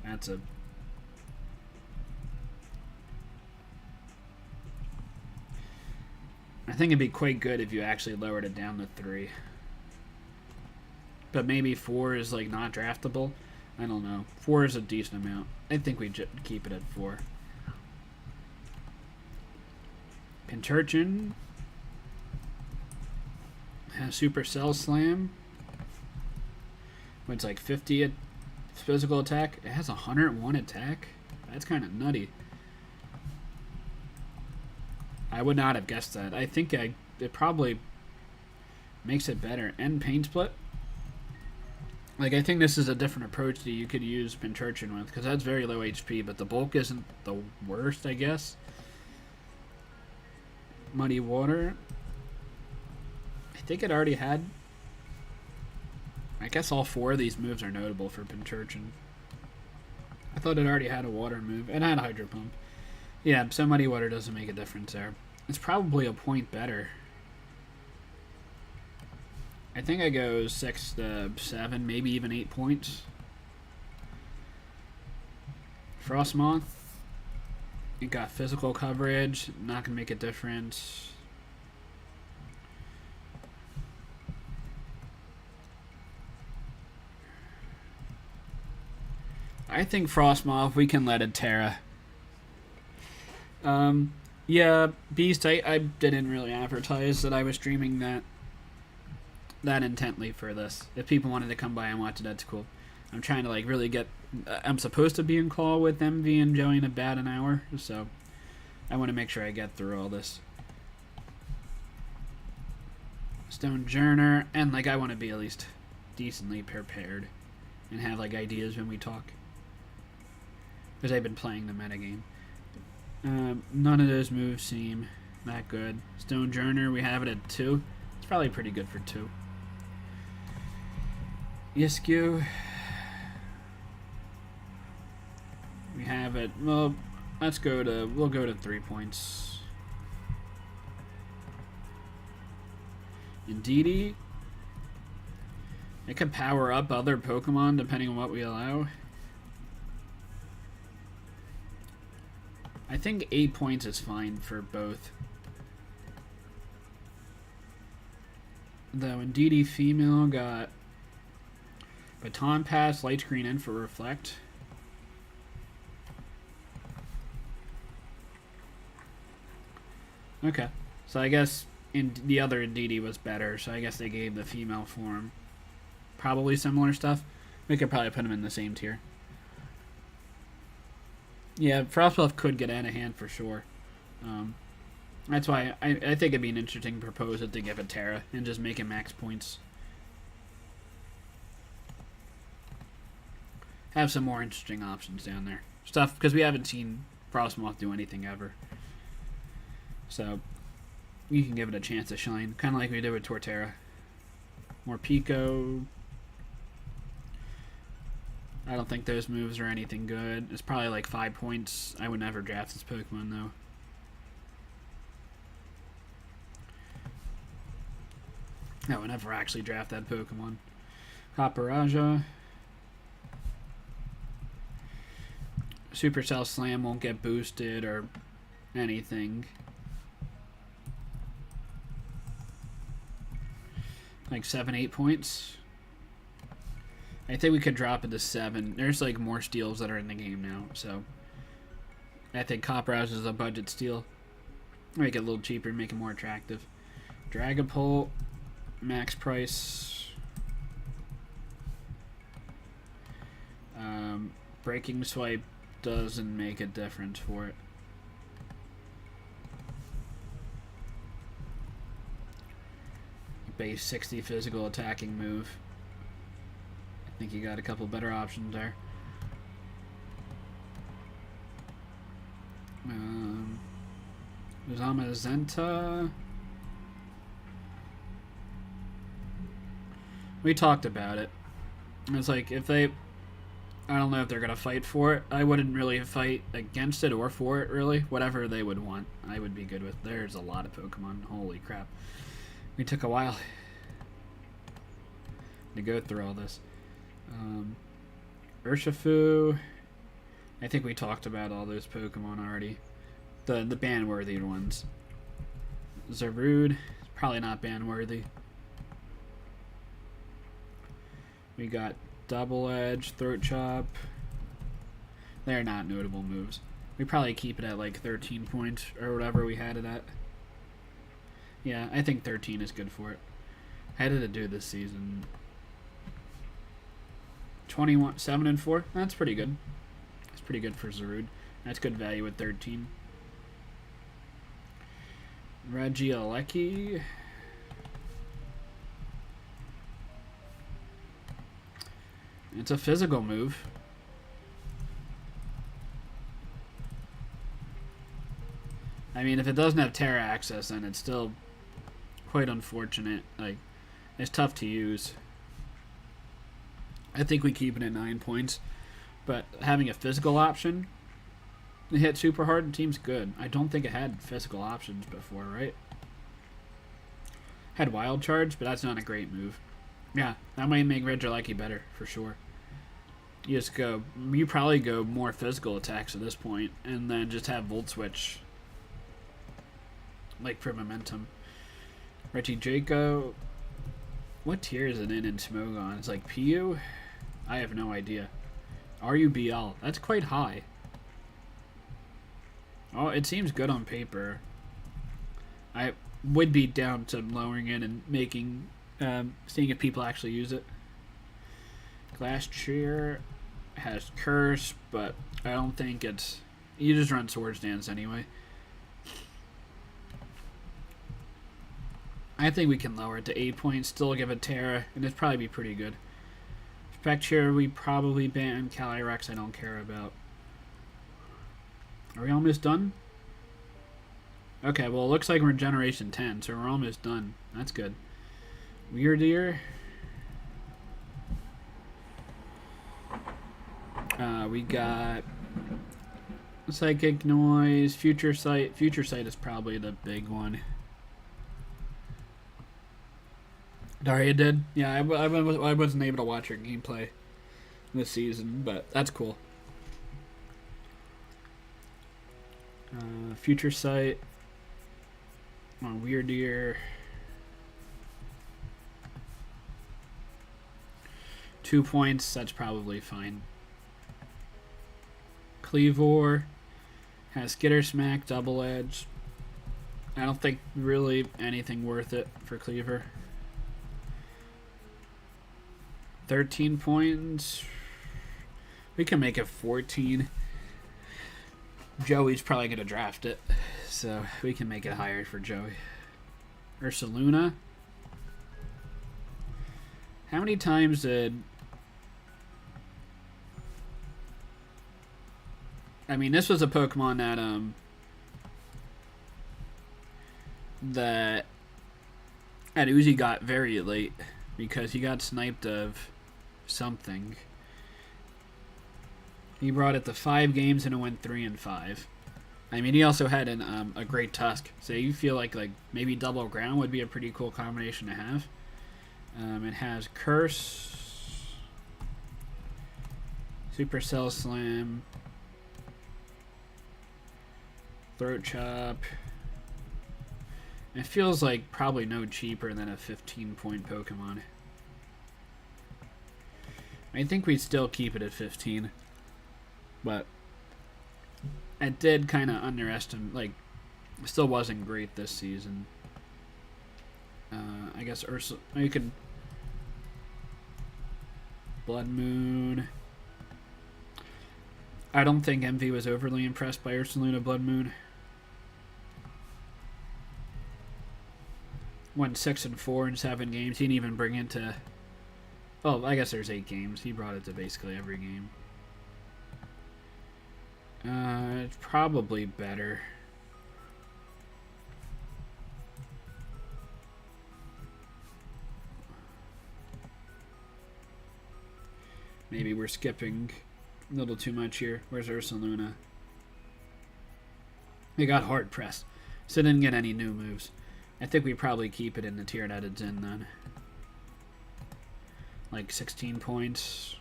That's a... I think it'd be quite good if you actually lowered it down to 3. But maybe 4 is like not draftable. I don't know. 4 is a decent amount. I think we keep it at 4. Pinturchin has Supercell Slam. It's like 50 physical attack. It has 101 attack. That's kind of nutty. I would not have guessed that. I think it probably makes it better. And pain split. Like, I think this is a different approach that you could use Pinchurchin with, because that's very low HP, but the bulk isn't the worst, I guess. Muddy Water. I think it already had... I guess all 4 of these moves are notable for Pinchurchin. I thought it already had a water move. It had Hydro Pump. Yeah, so Muddy Water doesn't make a difference there. It's probably a point better. I think I go 6 to 7, maybe even 8 points. Frostmoth. It got physical coverage. Not going to make a difference. I think Frostmoth, we can let it Terra. Yeah, Beast, I didn't really advertise that I was streaming that intently for this. If people wanted to come by and watch it, that's cool. I'm trying to, like, really get... I'm supposed to be in call with MV and Joey in about an hour, so I want to make sure I get through all this. Stone Journer, and, like, I want to be at least decently prepared and have, like, ideas when we talk. Because I've been playing the metagame. None of those moves seem that good. Stone Journer, we have it at 2. It's probably pretty good for 2. Yisku. We have it. Well, we'll go to 3 points. Indeedee. It can power up other Pokemon depending on what we allow. I think 8 points is fine for both. Though Indeedee female got Baton Pass, Light Screen, and for Reflect. Okay. So I guess the other Indeedee was better, so I guess they gave the female form probably similar stuff. We could probably put them in the same tier. Yeah, Frostbuff could get out of hand for sure. That's why I think it'd be an interesting proposal to give it Terra and just make it max points. Have some more interesting options down there. Stuff, because we haven't seen Frostmoth do anything ever. So, you can give it a chance to shine. Kind of like we did with Torterra. More Pico. I don't think those moves are anything good. It's probably like 5 points. I would never draft this Pokemon, though. I would never actually draft that Pokemon. Paparaja. Supercell Slam won't get boosted or anything. Like 7, 8 points. I think we could drop it to 7. There's like more steals that are in the game now, so I think Copperhouse is a budget steal. Make it a little cheaper, make it more attractive. Dragapult, max price. Breaking Swipe doesn't make a difference for it. Base 60 physical attacking move. I think you got a couple better options there. Zamazenta. We talked about it. It's like if they... I don't know if they're going to fight for it. I wouldn't really fight against it or for it, really. Whatever they would want, I would be good with. There's a lot of Pokemon. Holy crap. It took a while to go through all this. Urshifu. I think we talked about all those Pokemon already. The ban-worthy ones. Zarude. Probably not ban-worthy. We got Double Edge, Throat Chop. They're not notable moves. We probably keep it at like 13 points or whatever we had it at. Yeah, I think 13 is good for it. How did it do this season? 21, 7 and 4. That's pretty good. That's pretty good for Zarude. That's good value at 13. Regieleki. It's a physical move. I mean, if it doesn't have Terra access, then it's still quite unfortunate. Like, it's tough to use. I think we keep it at 9 points. But having a physical option to hit super hard, the team's good. I don't think it had physical options before, right? Had wild charge, but that's not a great move. Yeah, that might make Regieleki better, for sure. You probably go more physical attacks at this point, and then just have Volt Switch. Like for momentum. Regieleki. What tier is it in Smogon? It's like PU? I have no idea. RUBL. That's quite high. Oh, it seems good on paper. I would be down to lowering it and making, seeing if people actually use it. Glass Cheer has Curse, but I don't think it's... You just run Swords Dance anyway. I think we can lower it to 8 points, still give it Terra, and it'd probably be pretty good. Spectre, we probably ban. Calyrex, I don't care about. Are we almost done? Okay, well, it looks like we're in Generation 10, so we're almost done. That's good. Weirdeer. We got Psychic Noise, Future Sight. Future Sight is probably the big one. Daria did? Yeah, I wasn't able to watch her gameplay this season, but that's cool. Future Sight. Weirdeer. 2 points, that's probably fine. Cleavor has Skitter Smack, Double Edge. I don't think really anything worth it for Cleaver. 13 points. We can make it 14. Joey's probably going to draft it, so we can make it higher for Joey. Ursaluna. How many times did... I mean, this was a Pokemon that Uzi got very late because he got sniped of something. He brought it to 5 games and it went 3 and 5. I mean, he also had a great Tusk, so you feel like maybe Double Ground would be a pretty cool combination to have. It has Curse, Supercell Slam, Throat Chop. It feels like probably no cheaper than a 15-point Pokemon. I think we'd still keep it at 15. But it did kind of underestimate, like, still wasn't great this season. I guess Ursula, you could... Blood Moon. I don't think MV was overly impressed by Ursaluna Blood Moon. Went 6 and 4 in 7 games. He didn't even bring it to... Oh, I guess there's 8 games. He brought it to basically every game. It's probably better. Maybe we're skipping a little too much here. Where's Ursaluna? They got hard pressed, so didn't get any new moves. I think we probably keep it in the tier that it's in then. Like 16 points.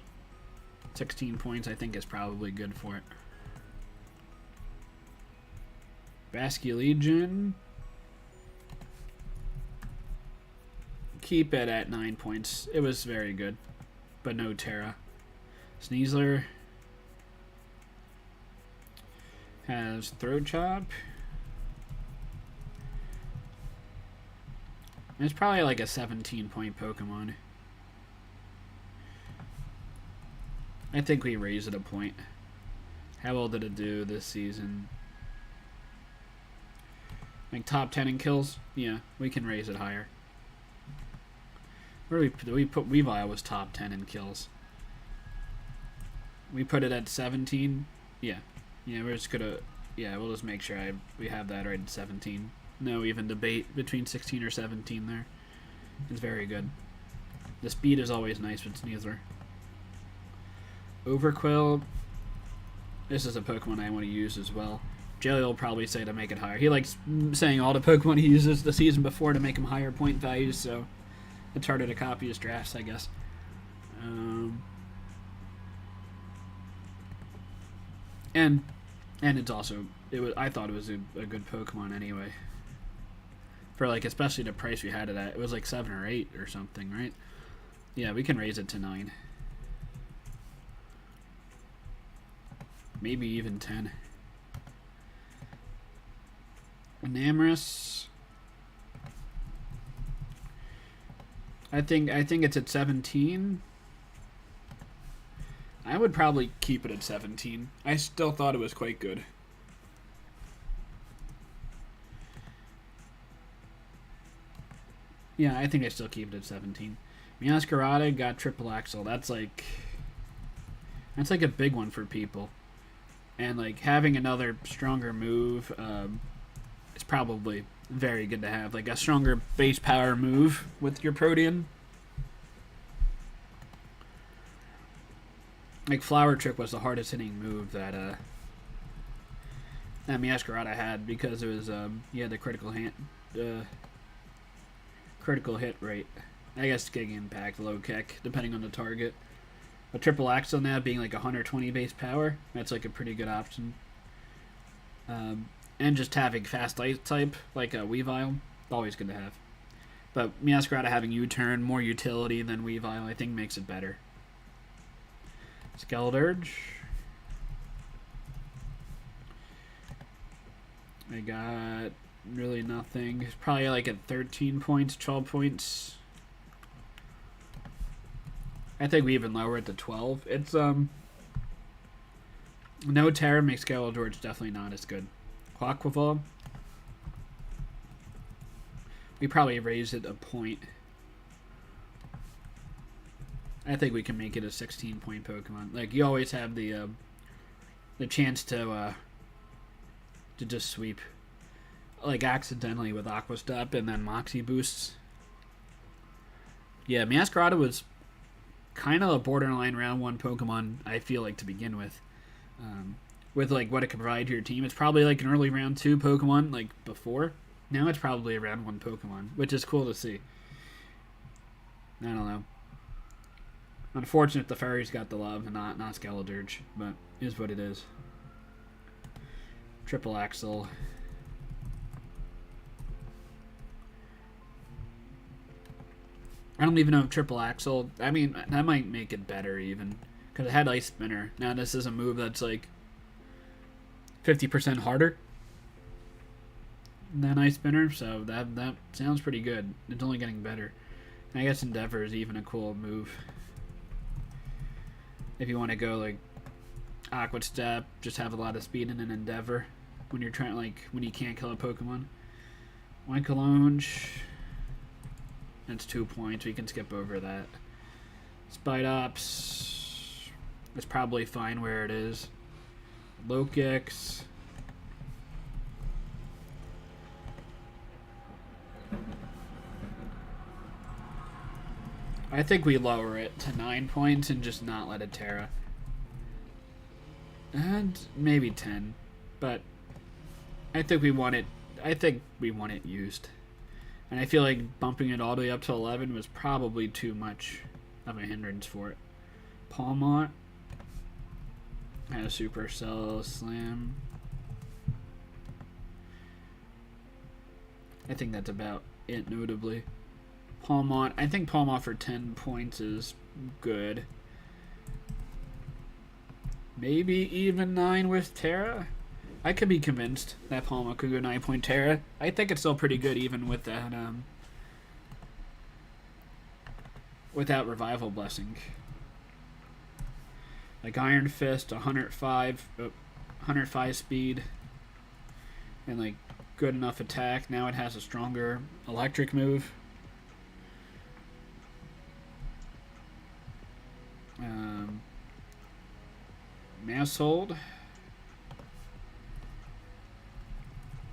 16 points I think is probably good for it. Basculegion. Keep it at 9 points. It was very good, but no Terra. Sneasler has Throat Chop. It's probably like a 17-point Pokemon. I think we raise it a point. How well did it do this season? Like top 10 in kills? Yeah, we can raise it higher. Where do we put Weavile was top 10 in kills. We put it at 17. Yeah. Yeah, we're just gonna... Yeah, we'll just make sure we have that right at 17. No even debate between 16 or 17 there. It's very good. The speed is always nice with Sneasler. Overquill. This is a Pokemon I want to use as well. Jelly will probably say to make it higher. He likes saying all the Pokemon he uses the season before to make him higher point values, so it's harder to copy his drafts, I guess. And it's also I thought it was a good Pokemon anyway. For like especially the price we had it at, it was like 7 or 8 or something, right? Yeah, we can raise it to 9. Maybe even 10. Enamorous. I think it's at 17. I would probably keep it at 17. I still thought it was quite good. Yeah, I think I still keep it at 17. Meowscarada got triple axle. That's like a big one for people. And like having another stronger move is probably very good to have. Like a stronger base power move with your Protean. Like Flower Trick was the hardest hitting move that Meowscarada had because it was he had the critical hit rate. I guess Gig Impact, low kick, depending on the target. A triple axle now being like 120 base power, that's like a pretty good option. And just having fast ice type, like a Weavile, always good to have. But Meowscarada having U-turn, more utility than Weavile, I think makes it better. Skeledirge. I got really nothing. It's probably like at 13 points, 12 points. I think we even lower it to 12. It's no Terra makes Skeledirge definitely not as good. Quaquaval. We probably raise it a point. I think we can make it a 16-point Pokemon. Like you always have the chance to just sweep, like accidentally with Aqua Step and then Moxie boosts. Yeah, Meowscarada was kind of a borderline round 1 Pokemon, I feel like, to begin with. With like what it can provide to your team. It's probably like an early round 2 Pokemon, like before. Now it's probably a round 1 Pokemon, which is cool to see. I don't know. Unfortunate the fairies got the love and not Skeledirge, but it is what it is. Triple Axle. I don't even know if Triple Axle... I mean, that might make it better even. Because it had Ice Spinner. Now this is a move that's like 50% harder than Ice Spinner. So that sounds pretty good. It's only getting better. And I guess Endeavor is even a cool move. If you want to go like Aqua Step, just have a lot of speed in an Endeavor. When you're trying, like, when you can't kill a Pokemon. Winkalonge... That's 2 points. We can skip over that. Spidops is probably fine where it is. Lokix. I think we lower it to 9 points and just not let it Terra. And maybe 10. But I think we want it. I think we want it used. And I feel like bumping it all the way up to 11 was probably too much of a hindrance for it. Palmont had a Supercell Slam. I think that's about it, notably. Palmont. I think Palmont for 10 points is good. Maybe even 9 with Terra. I could be convinced that Palma could go 9-point Terra. I think it's still pretty good even with that, without Revival Blessing. like Iron Fist, 105 speed, and like good enough attack. Now it has a stronger electric move. Mass hold.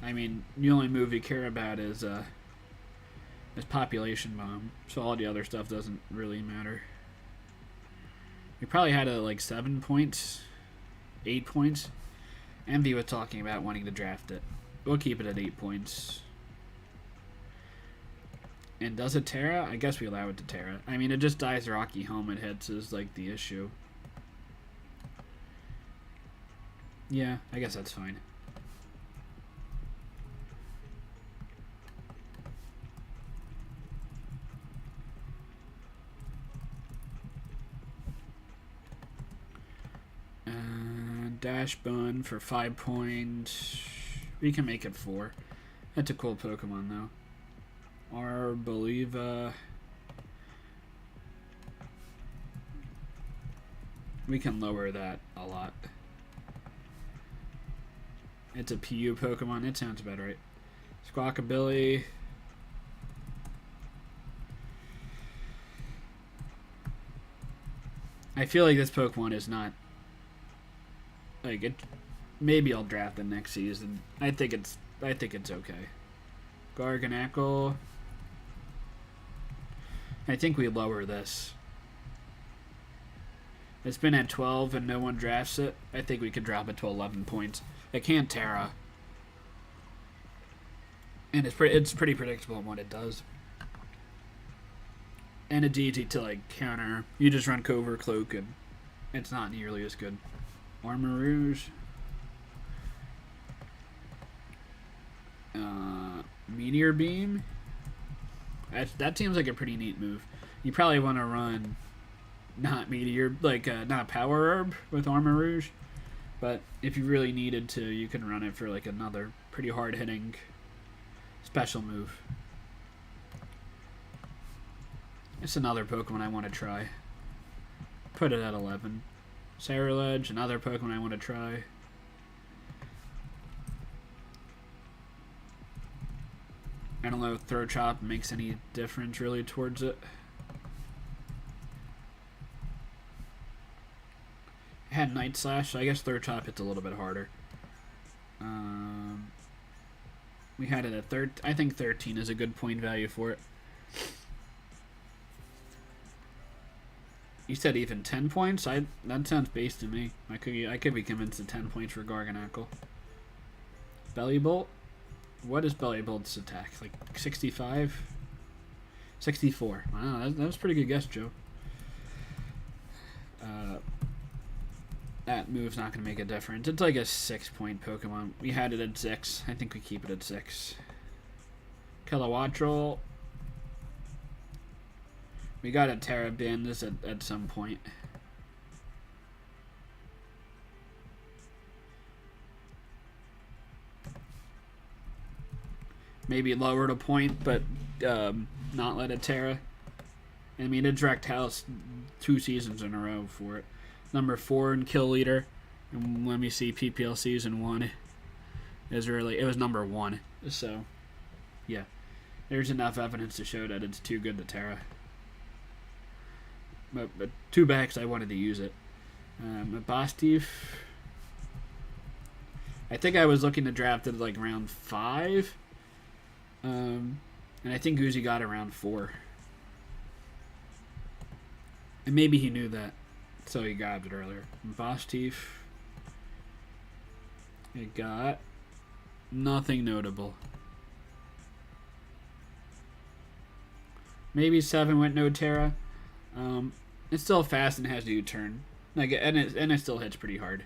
I mean, the only move you care about is population bomb, so all the other stuff doesn't really matter. We probably had it like 7 points, 8 points. Envy was talking about wanting to draft it. We'll keep it at 8 points. And does it Terra? I guess we allow it to Terra. I mean, it just dies Rocky helmet hits is like the issue. Yeah, I guess that's fine. Dash Bun for 5 points. We can make it 4. That's a cool Pokemon, though. Arboliva. We can lower that a lot. It's a PU Pokemon. It sounds about right. Squawkabilly. I feel like this Pokemon is not... Like it, maybe I'll draft it next season. I think it's okay. Garganacl. I think we lower this. It's been at 12 and no one drafts it. I think we could drop it to 11 points. It can't Terra, and it's pretty predictable in what it does. And it's easy to like counter. You just run Cover Cloak and it's not nearly as good. Armor Rouge. Meteor Beam. That seems like a pretty neat move. You probably want to run not Meteor, like not Power Herb with Armor Rouge. But if you really needed to, you can run it for like another pretty hard-hitting special move. It's another Pokemon I want to try. Put it at 11. Cerulege, another Pokemon I want to try. I don't know if Throw Chop makes any difference really towards it. It had Night Slash, so I guess Throw Chop hits a little bit harder. We had it at I think 13 is a good point value for it. You said even 10 points? That sounds base to me. I could be convinced of 10 points for Garganacl. Belly Bolt? What is Belly Bolt's attack? Like 65? 64. Wow, that was a pretty good guess, Joe. That move's not going to make a difference. It's like a 6-point Pokemon. We had it at 6. I think we keep it at 6. Kilowattrel. We got a Terra ban this at some point. Maybe lower a point, but not let it Terra. I mean, it direct house 2 seasons in a row for it. Number 4 in kill leader. And let me see, PPL season 1 is really, it was number 1. So, yeah. There's enough evidence to show that it's too good to Terra. But 2 backs, I wanted to use it. Bostif. I think I was looking to draft it like round 5. And I think Uzi got around 4. And maybe he knew that, so he grabbed it earlier. Bostif. It got nothing notable. Maybe 7 went no Terra. It's still fast and has a U-turn. Like, and it still hits pretty hard.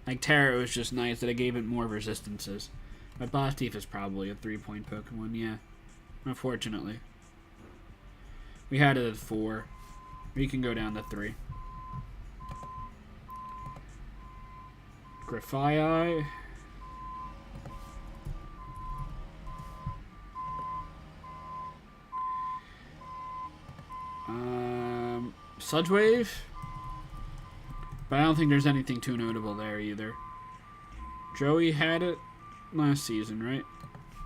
Like, Terra was just nice that it gave it more resistances. But Bostif is probably a 3-point Pokemon, yeah. Unfortunately. We had it at 4. We can go down to 3. Grafaiai. Sludge Wave. But I don't think there's anything too notable there either. Joey had it last season, right?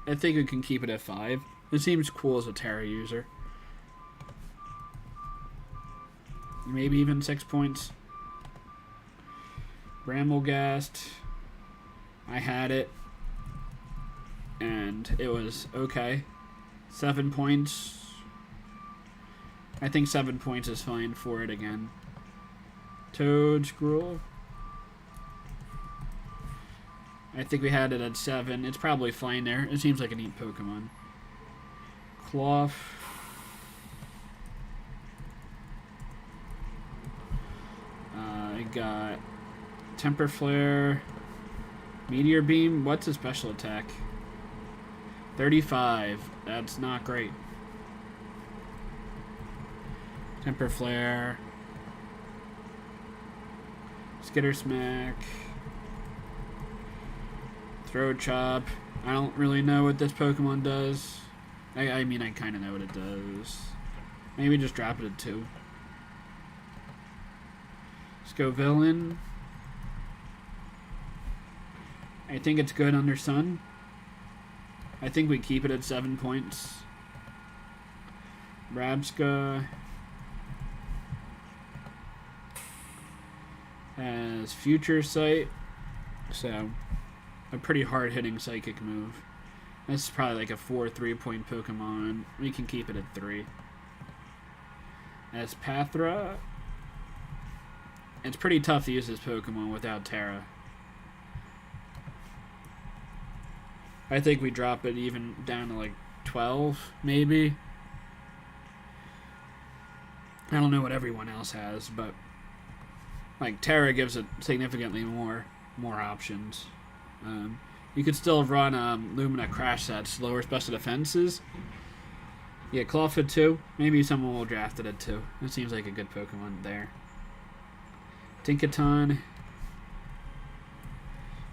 I think we can keep it at 5. It seems cool as a Terra user. Maybe even 6 points. Bramblegast. I had it. And it was okay. 7 points. I think 7 points is fine for it again. Toad Scroll. I think we had it at 7. It's probably fine there. It seems like a neat Pokemon. Cloth. I got Temper Flare. Meteor Beam. What's his special attack? 35. That's not great. Temper Flare. Skitter Smack. Throw Chop. I don't really know what this Pokemon does. I mean, I kind of know what it does. Maybe just drop it at 2. Let's go Villain. I think it's good under Sun. I think we keep it at 7 points. Rabska has Future Sight, so a pretty hard-hitting Psychic move. This is probably like a 4 3-point Pokemon. We can keep it at 3. As Pathra, it's pretty tough to use this Pokemon without Terra. I think we drop it even down to like 12, maybe. I don't know what everyone else has, but like Terra gives it significantly more options. You could still run Lumina Crash sets, lower special defenses. Yeah, Clawfoot 2. Maybe someone will draft it at 2. That seems like a good Pokemon there. Tinkaton.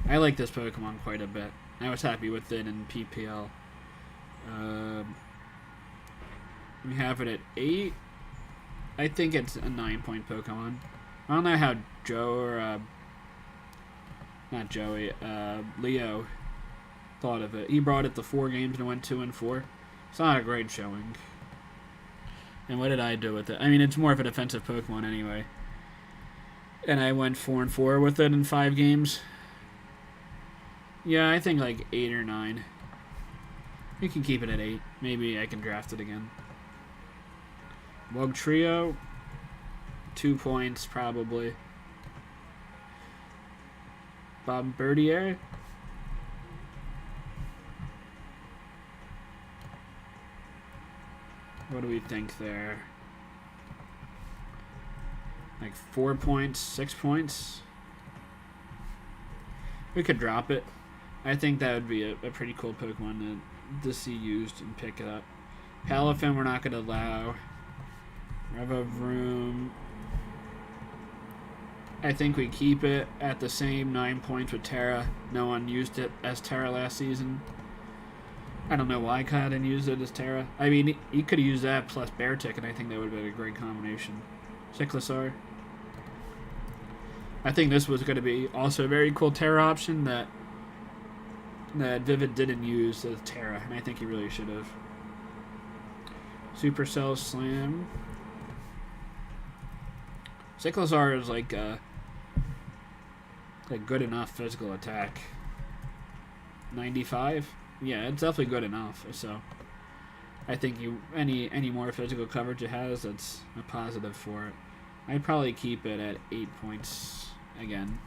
I like this Pokemon quite a bit. I was happy with it in PPL. We have it at 8. I think it's a 9-point Pokemon. I don't know how Joe or not Joey, Leo thought of it. He brought it to 4 games and went 2 and 4. It's not a great showing. And what did I do with it? I mean, it's more of a defensive Pokemon anyway. And I went 4 and 4 with it in 5 games. Yeah, I think like 8 or 9. We can keep it at 8. Maybe I can draft it again. Wug Trio. 2 points, probably. Bombardier. What do we think there? Like 4 points, 6 points? We could drop it. I think that would be a pretty cool Pokemon to see used and pick it up. Palafin we're not going to allow. Revavroom. I think we keep it at the same 9 points with Terra. No one used it as Terra last season. I don't know why Kyle didn't use it as Terra. I mean, he could have used that plus Beartic, and I think that would have been a great combination. Cyclosaur. I think this was going to be also a very cool Terra option that Vivid didn't use as Terra, and I think he really should have. Supercell Slam. Cyclosaur is like good enough physical attack. 95? Yeah, it's definitely good enough. So I think any more physical coverage it has, that's a positive for it. I'd probably keep it at 8 points again.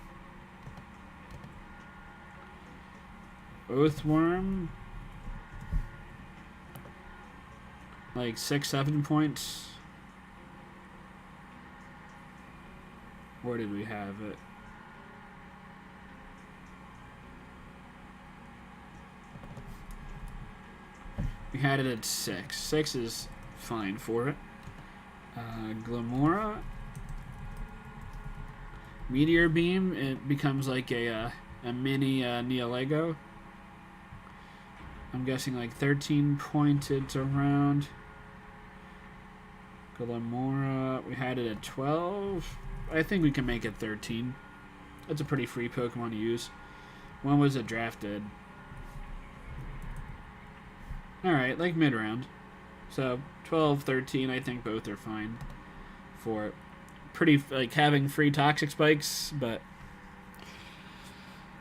Oathworm. Like 6-7 points. Where did we have it? We had it at 6. 6 is fine for it. Glamora. Meteor Beam. It becomes like a mini Neolego. I'm guessing like 13 pointed around. Glamora. We had it at 12. I think we can make it 13. That's a pretty free Pokemon to use. When was it drafted? Alright, like mid-round. So, 12, 13, I think both are fine for pretty, like, having free Toxic Spikes, but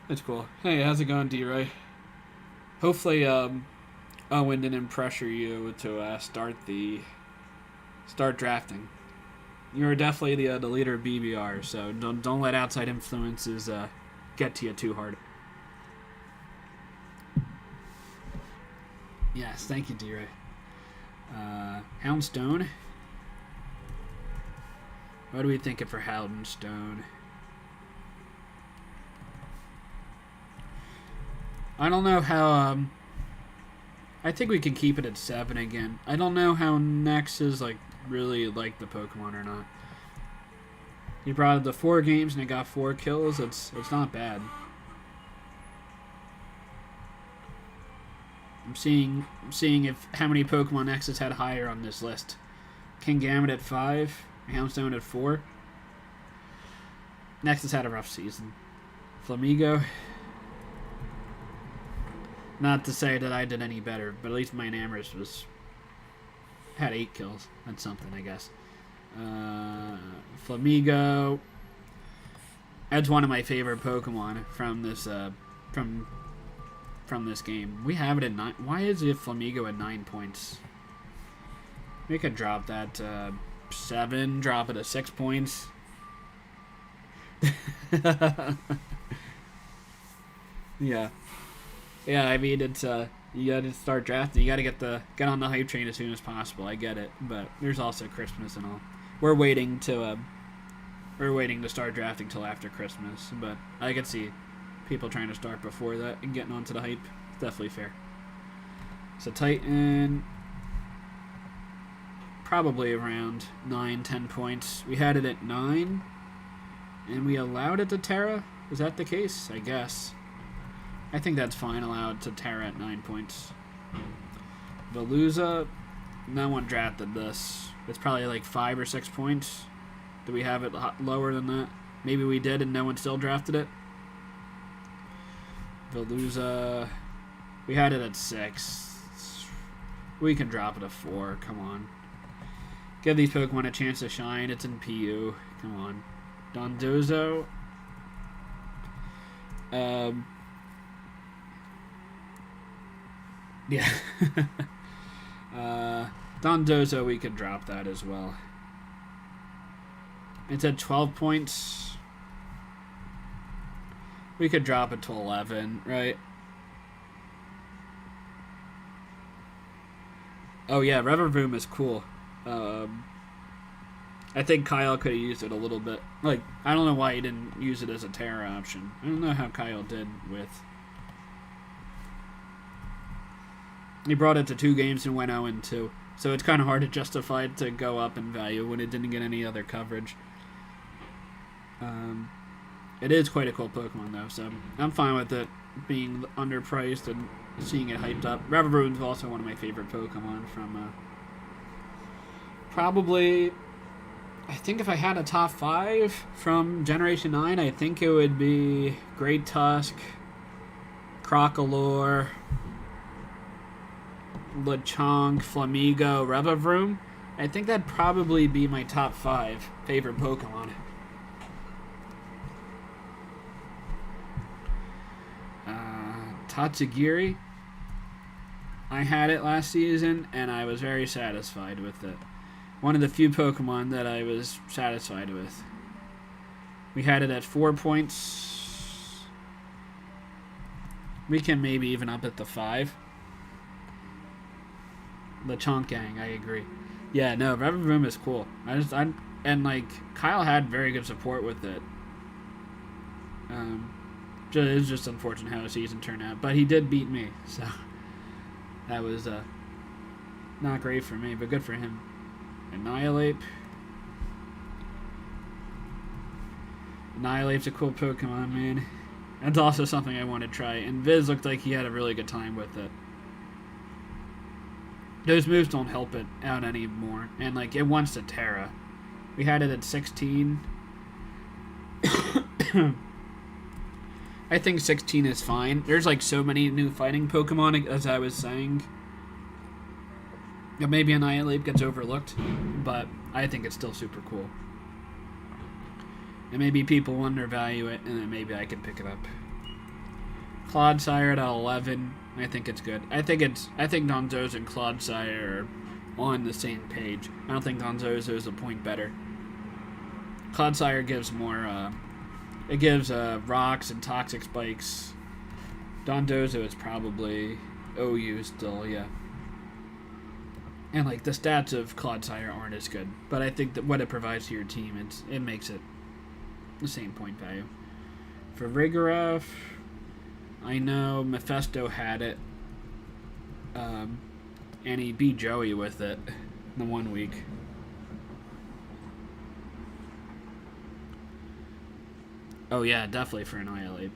it's cool. Hey, how's it going, D-Ray? Hopefully, Owen didn't pressure you to start drafting. You're definitely the leader of BBR, so don't let outside influences get to you too hard. Yes, thank you, D-Ray. Houndstone. What are we thinking for Houndstone? I don't know how, I think we can keep it at 7 again. I don't know how Nex is, like, really like the Pokemon or not. He brought it to 4 games and he got 4 kills. It's not bad. I'm seeing if how many Pokemon Nex has had higher on this list. Kingambit at 5, Houndstone at 4. Nex has had a rough season. Flamigo. Not to say that I did any better, but at least my Enamorus had 8 kills. That's something, I guess. Flamigo. That's one of my favorite Pokemon from this from this game. We have it at 9. Why is it Flamigo at 9 points? We could drop that 7. Drop it at 6 points. Yeah. Yeah, I mean, it's you gotta start drafting. You gotta get on the hype train as soon as possible. I get it, but there's also Christmas and all. We're waiting to start drafting till after Christmas, but I could see people trying to start before that and getting onto the hype. It's definitely fair. So Titan, probably around 9-10 points. We had it at 9, and we allowed it to Terra. Was that the case? I guess. I think that's fine, allowed to Terra at 9 points. Veluza, no one drafted this. It's probably like 5 or 6 points. Do we have it lower than that? Maybe we did and no one still drafted it. Veluza, we had it at 6. We can drop it at 4, come on. Give these Pokemon a chance to shine, it's in PU, come on. Dondozo, yeah. Dondozo, we could drop that as well. It's at 12 points. We could drop it to 11, right? Oh yeah, Revervoom is cool. I think Kyle could have used it a little bit. Like, I don't know why he didn't use it as a Terra option. I don't know how Kyle did with... He brought it to 2 games and went 0-2. So it's kind of hard to justify it to go up in value when it didn't get any other coverage. It is quite a cool Pokemon, though, so I'm fine with it being underpriced and seeing it hyped up. Revervoom is also one of my favorite Pokemon from... probably... I think if I had a top 5 from Generation 9, I think it would be Great Tusk, Crocolore, Lechonk, Flamigo, Revervoom. I think that'd probably be my top 5 favorite Pokemon. Tatsugiri. I had it last season, and I was very satisfied with it. One of the few Pokemon that I was satisfied with. We had it at 4 points. We can maybe even up it to 5. Lechonk Gang, I agree. Yeah, no, Revervoom is cool. And like Kyle had very good support with it. It's just unfortunate how the season turned out, but he did beat me, so that was not great for me, but good for him. Annihilate. Annihilate's a cool Pokemon, man. That's also something I want to try, and Viz looked like he had a really good time with it. Those moves don't help it out anymore, and like it wants to Terra. We had it at 16. I think 16 is fine. There's like so many new fighting Pokemon, as I was saying. Maybe Annihilate gets overlooked, but I think it's still super cool. And maybe people undervalue it, and then maybe I can pick it up. Clodsire at 11, I think it's good. I think Donzozo and Clodsire are on the same page. I don't think Donzozo is a point better. Clodsire gives more, it gives rocks and toxic spikes. Dondozo is probably OU still, yeah. And like the stats of Clodsire aren't as good, but I think that what it provides to your team, it makes it the same point value. For Rigorough, I know Mephisto had it, and he beat Joey with it in the 1 week. Oh yeah, definitely for Annihilate.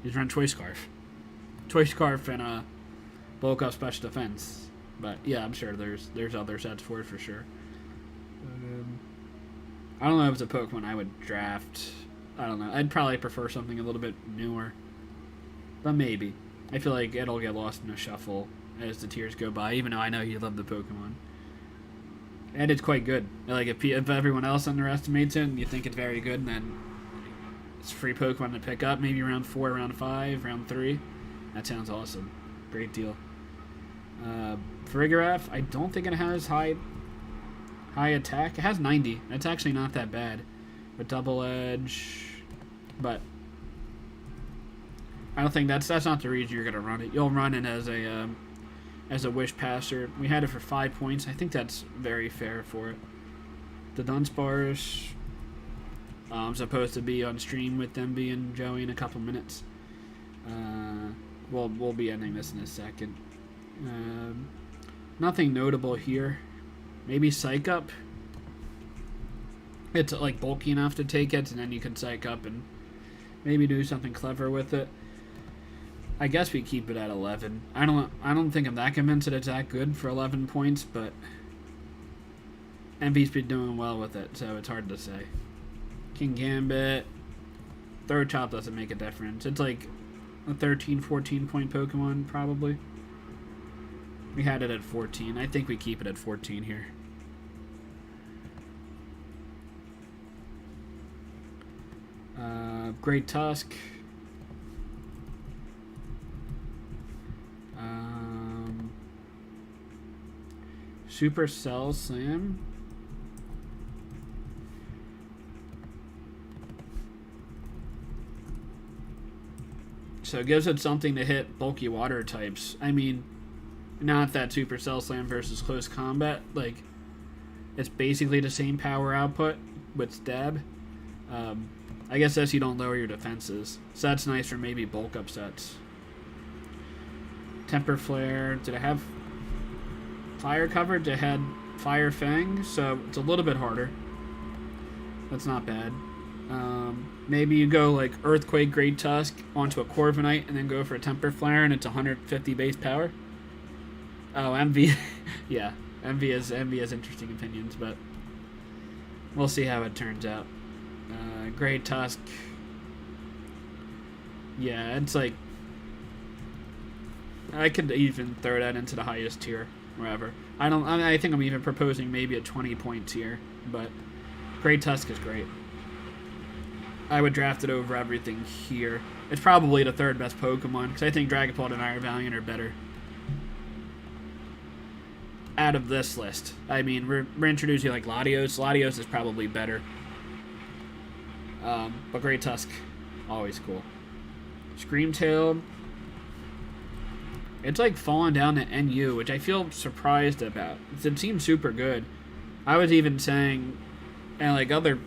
He's run Choice Scarf. Choice Scarf and bulk up special defense. But yeah, I'm sure there's other sets for it for sure. I don't know if it's a Pokemon I would draft. I don't know. I'd probably prefer something a little bit newer. But maybe. I feel like it'll get lost in a shuffle as the tiers go by, even though I know you love the Pokemon. And it's quite good. Like if everyone else underestimates it and you think it's very good, then it's a free Pokemon to pick up. Maybe round 4, round 5, round 3. That sounds awesome. Great deal. For Rigorough, I don't think it has high attack. It has 90. That's actually not that bad. But double edge. But I don't think that's not the reason you're gonna run it. You'll run it as a wish passer. We had it for 5 points. I think that's very fair for it. The Dunsparce. I'm supposed to be on stream with them being Joey in a couple minutes. We'll be ending this in a second. Nothing notable here. Maybe Psych Up. It's like bulky enough to take it, and then you can Psych Up and maybe do something clever with it. I guess we keep it at 11. I don't think I'm that convinced that it's that good for 11 points, but Envy's been doing well with it, so it's hard to say. King Gambit. Throat Chop doesn't make a difference. It's like a 13, 14 point Pokemon, probably. We had it at 14. I think we keep it at 14 here. Great Tusk. Supercell Slam. So it gives it something to hit bulky water types. I mean, not that Supercell Slam versus Close Combat. Like, it's basically the same power output with Stab. I guess as you don't lower your defenses. So that's nice for maybe bulk up sets. Temper Flare. Did it have fire coverage? It had Fire Fang, so it's a little bit harder. That's not bad. Maybe you go like Earthquake, Great Tusk onto a Corviknight and then go for a Temper Flare and it's 150 base power. Oh, MV. Yeah, MV has interesting opinions, but we'll see how it turns out. Great Tusk. Yeah, it's like I could even throw that into the highest tier, wherever. I think I'm even proposing maybe a 20-point tier, but Great Tusk is great. I would draft it over everything here. It's probably the third best Pokemon, because I think Dragapult and Iron Valiant are better. Out of this list. I mean, we're introducing like Latios. Latios is probably better. But Great Tusk, always cool. Screamtail. It's like falling down to NU, which I feel surprised about. It seems super good. I was even saying, and like other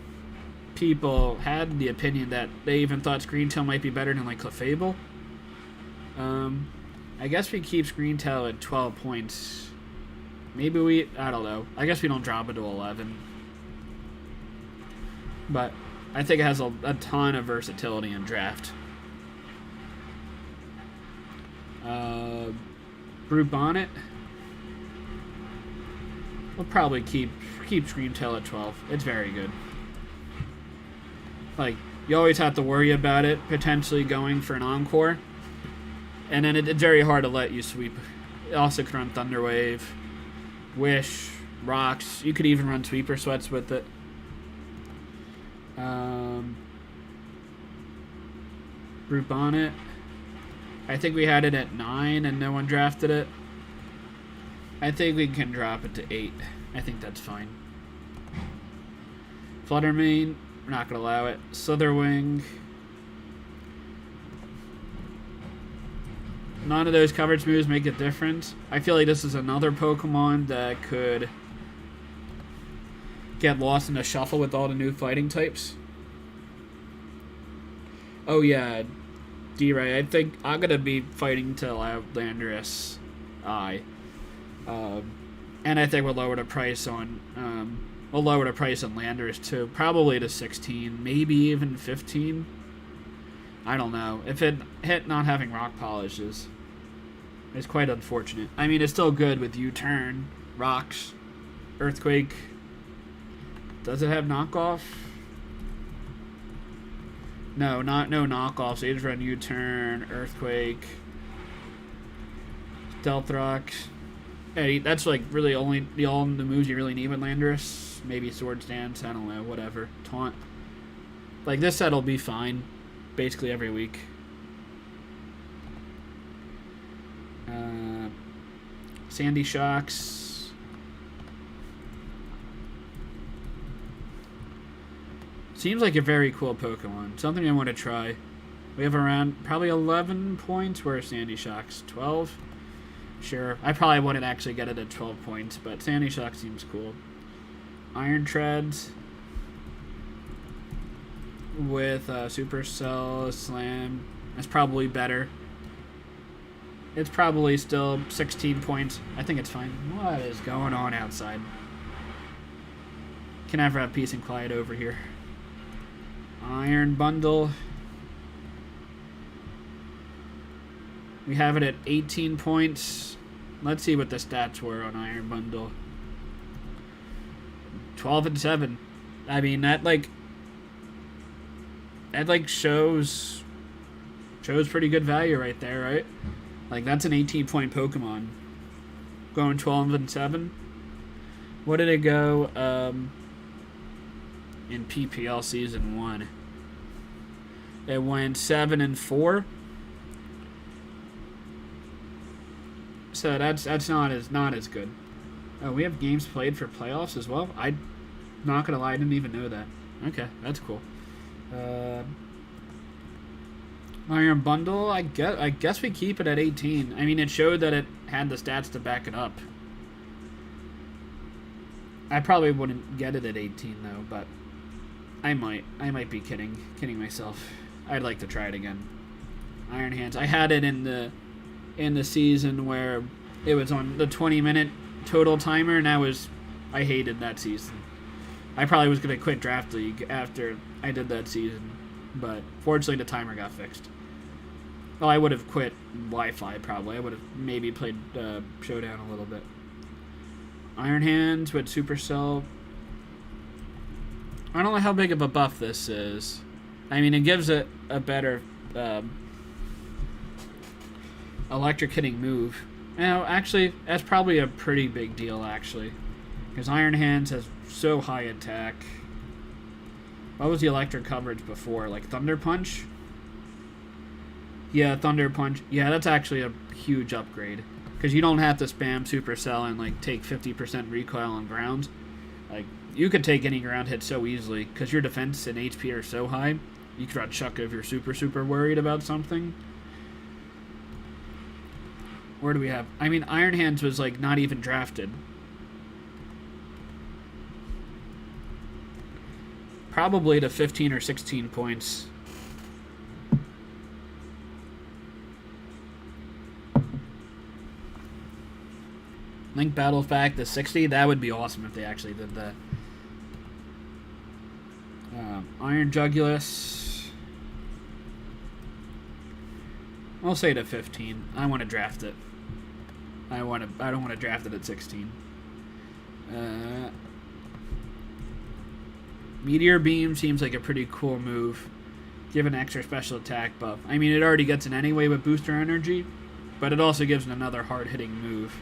people had the opinion that they even thought Screamtail might be better than like Clefable. I guess we keep Screamtail at 12 points. Maybe I don't know. I guess we don't drop it to 11. But I think it has a ton of versatility in draft. Brute Bonnet. We'll probably keep Screamtail at 12. It's very good. Like, You always have to worry about it potentially going for an encore. And then it's very hard to let you sweep. It also can run Thunderwave, Wish, Rocks. You could even run Sweeper Sweats with it. Group on it. I think we had it at 9 and no one drafted it. I think we can drop it to 8. I think that's fine. Fluttermane, we're not going to allow it. Slitherwing. None of those coverage moves make a difference. I feel like this is another Pokemon that could get lost in the shuffle with all the new fighting types. Oh yeah, D-Ray, I think I'm going to be fighting to allow Landorus I. And I think we'll lower the price on Landorus too. Probably to 16, maybe even 15. I don't know. If it hit not having rock polishes, it's quite unfortunate. I mean, it's still good with U-turn, rocks, earthquake. Does it have knockoff? No knockoffs. They just run U-turn, earthquake, stealth rocks. Hey, that's like really all the moves you really need with Landorus. Maybe Swords Dance. I don't know. Whatever. Taunt. Like this set'll be fine. Basically every week. Sandy Shocks. Seems like a very cool Pokemon. Something I want to try. We have around probably 11 points. Where are Sandy Shocks? 12? Sure. I probably wouldn't actually get it at 12 points, but Sandy Shock seems cool. Iron Treads. With Supercell Slam. That's probably better. It's probably still 16 points. I think it's fine. What is going on outside? Can never have peace and quiet over here. Iron Bundle. We have it at 18 points. Let's see what the stats were on Iron Bundle. 12 and 7. I mean, that shows pretty good value right there, right? Like, that's an 18-point Pokemon. Going 12 and 7. What did it go in PPL Season 1? It went 7 and 4. So that's not as good. Oh, we have games played for playoffs as well? I'm not going to lie, I didn't even know that. Okay, that's cool. Iron Bundle, I guess we keep it at 18. I mean, it showed that it had the stats to back it up. I probably wouldn't get it at 18 though, but I might be kidding myself. I'd like to try it again. Iron Hands. I had it in the season where it was on the 20-minute total timer, and I hated that season. I probably was going to quit Draft League after I did that season, but fortunately the timer got fixed. Well, I would have quit Wi-Fi probably. I would have maybe played Showdown a little bit. Iron Hands with Supercell. I don't know how big of a buff this is. I mean, it gives it a better electric hitting move. Now, actually, that's probably a pretty big deal, actually. Because Iron Hands has so high attack. What was the electric coverage before? Like Thunder Punch? Yeah, Thunder Punch. Yeah, that's actually a huge upgrade. Because you don't have to spam Supercell and like take 50% recoil on ground. Like, you could take any ground hit so easily. Because your defense and HP are so high. You could run Chuck if you're super worried about something. Where do we have? I mean, Iron Hands was like not even drafted. Probably to 15 or 16 points. Link Battles back to 60. That would be awesome if they actually did that. Iron Jugulus. I'll say to 15. I want to draft it. I don't want to draft it at 16. Meteor Beam seems like a pretty cool move. give an extra special attack buff. I mean, it already gets it anyway with booster energy, but it also gives it another hard-hitting move.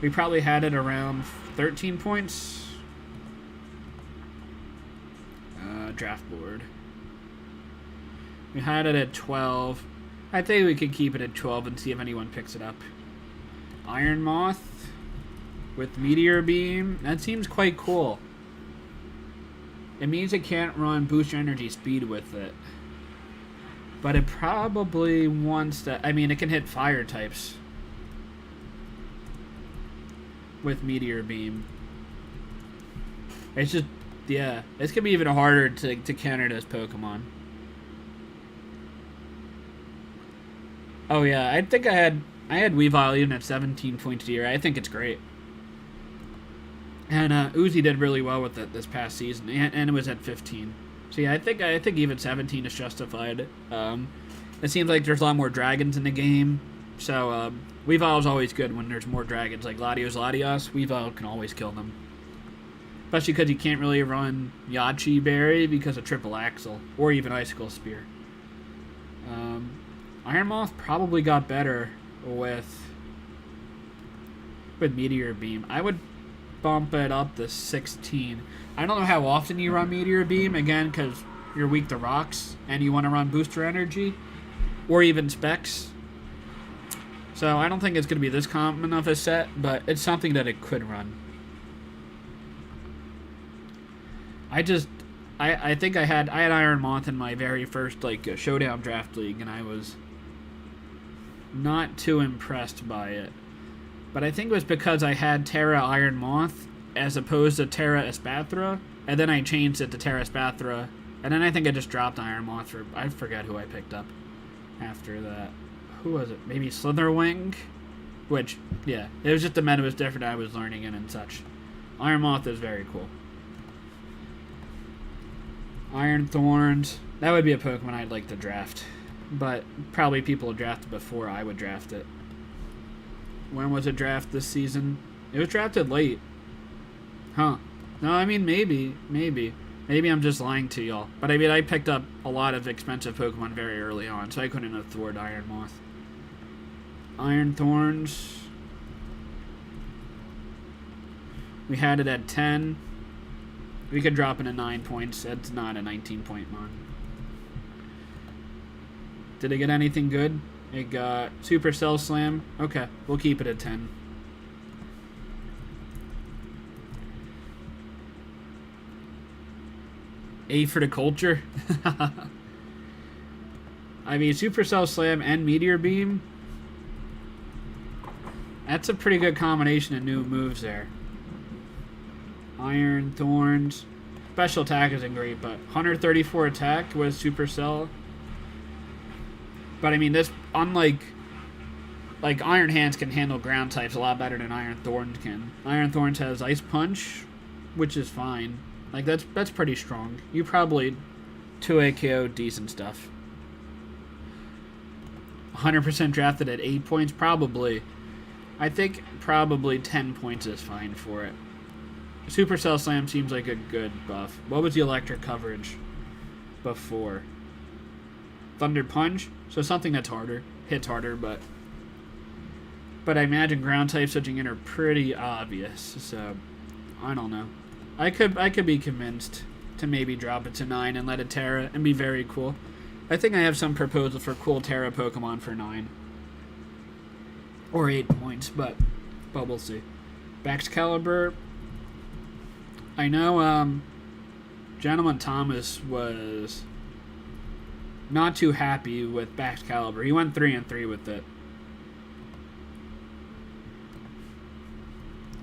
We probably had it around 13 points. Draft board. We had it at 12. I think we could keep it at 12 and see if anyone picks it up. Iron Moth with Meteor Beam. That seems quite cool. It means it can't run booster energy speed with it. But it probably wants to... I mean, it can hit fire types with Meteor Beam. It's just... Yeah, it's going to be even harder to counter this Pokemon. Oh yeah, I think I had Weavile even at 17 points a year. I think it's great. And Uzi did really well with it this past season, and it was at 15. So yeah, I think even 17 is justified. It seems like there's a lot more dragons in the game, so Weavile's always good when there's more dragons. Like Latios, Weavile can always kill them. Especially because you can't really run Yachi Berry because of Triple Axle, or even Icicle Spear. Iron Moth probably got better with Meteor Beam. I would bump it up to 16. I don't know how often you run Meteor Beam, again, because you're weak to rocks, and you want to run Booster Energy, or even Specs. So I don't think it's going to be this common of a set, but it's something that it could run. I think I had Iron Moth in my very first showdown draft league, and I was not too impressed by it. But I think it was because I had Terra Iron Moth as opposed to Terra Espathra, and then I changed it to Terra Espathra, and then I think I just dropped Iron Moth for... I forget who I picked up after that. Who was it? Maybe Slitherwing? Which, yeah, it was just the meta was different. I was learning it and such. Iron Moth is very cool. Iron Thorns. That would be a Pokemon I'd like to draft. But probably people would draft it before I would draft it. When was it drafted this season? It was drafted late. Huh. No, I mean, maybe. Maybe I'm just lying to y'all. But I mean, I picked up a lot of expensive Pokemon very early on, so I couldn't afford Iron Moth. Iron Thorns. We had it at 10. We could drop it at 9 points. It's not a 19-point mon. Did it get anything good? It got Supercell Slam. Okay, we'll keep it at 10. A for the culture. I mean, Supercell Slam and Meteor Beam. That's a pretty good combination of new moves there. Iron Thorns. Special attack isn't great, but 134 attack with Supercell. But I mean, this, unlike Iron Hands can handle ground types a lot better than Iron Thorns can. Iron Thorns has Ice Punch, which is fine. Like, that's pretty strong. You probably 2 KO decent stuff. 100% drafted at 8 points, probably. I think probably 10 points is fine for it. Supercell Slam seems like a good buff. What was the electric coverage before? Thunder Punch? So something that's harder. Hits harder, but I imagine ground type switching in are pretty obvious. So, I don't know. I could be convinced to maybe drop it to 9 and let it Terra and be very cool. I think I have some proposal for cool Terra Pokemon for 9. Or 8 points, but we'll see. Baxcalibur. I know Gentleman Thomas was not too happy with Baxcalibur. He went 3-3 with it.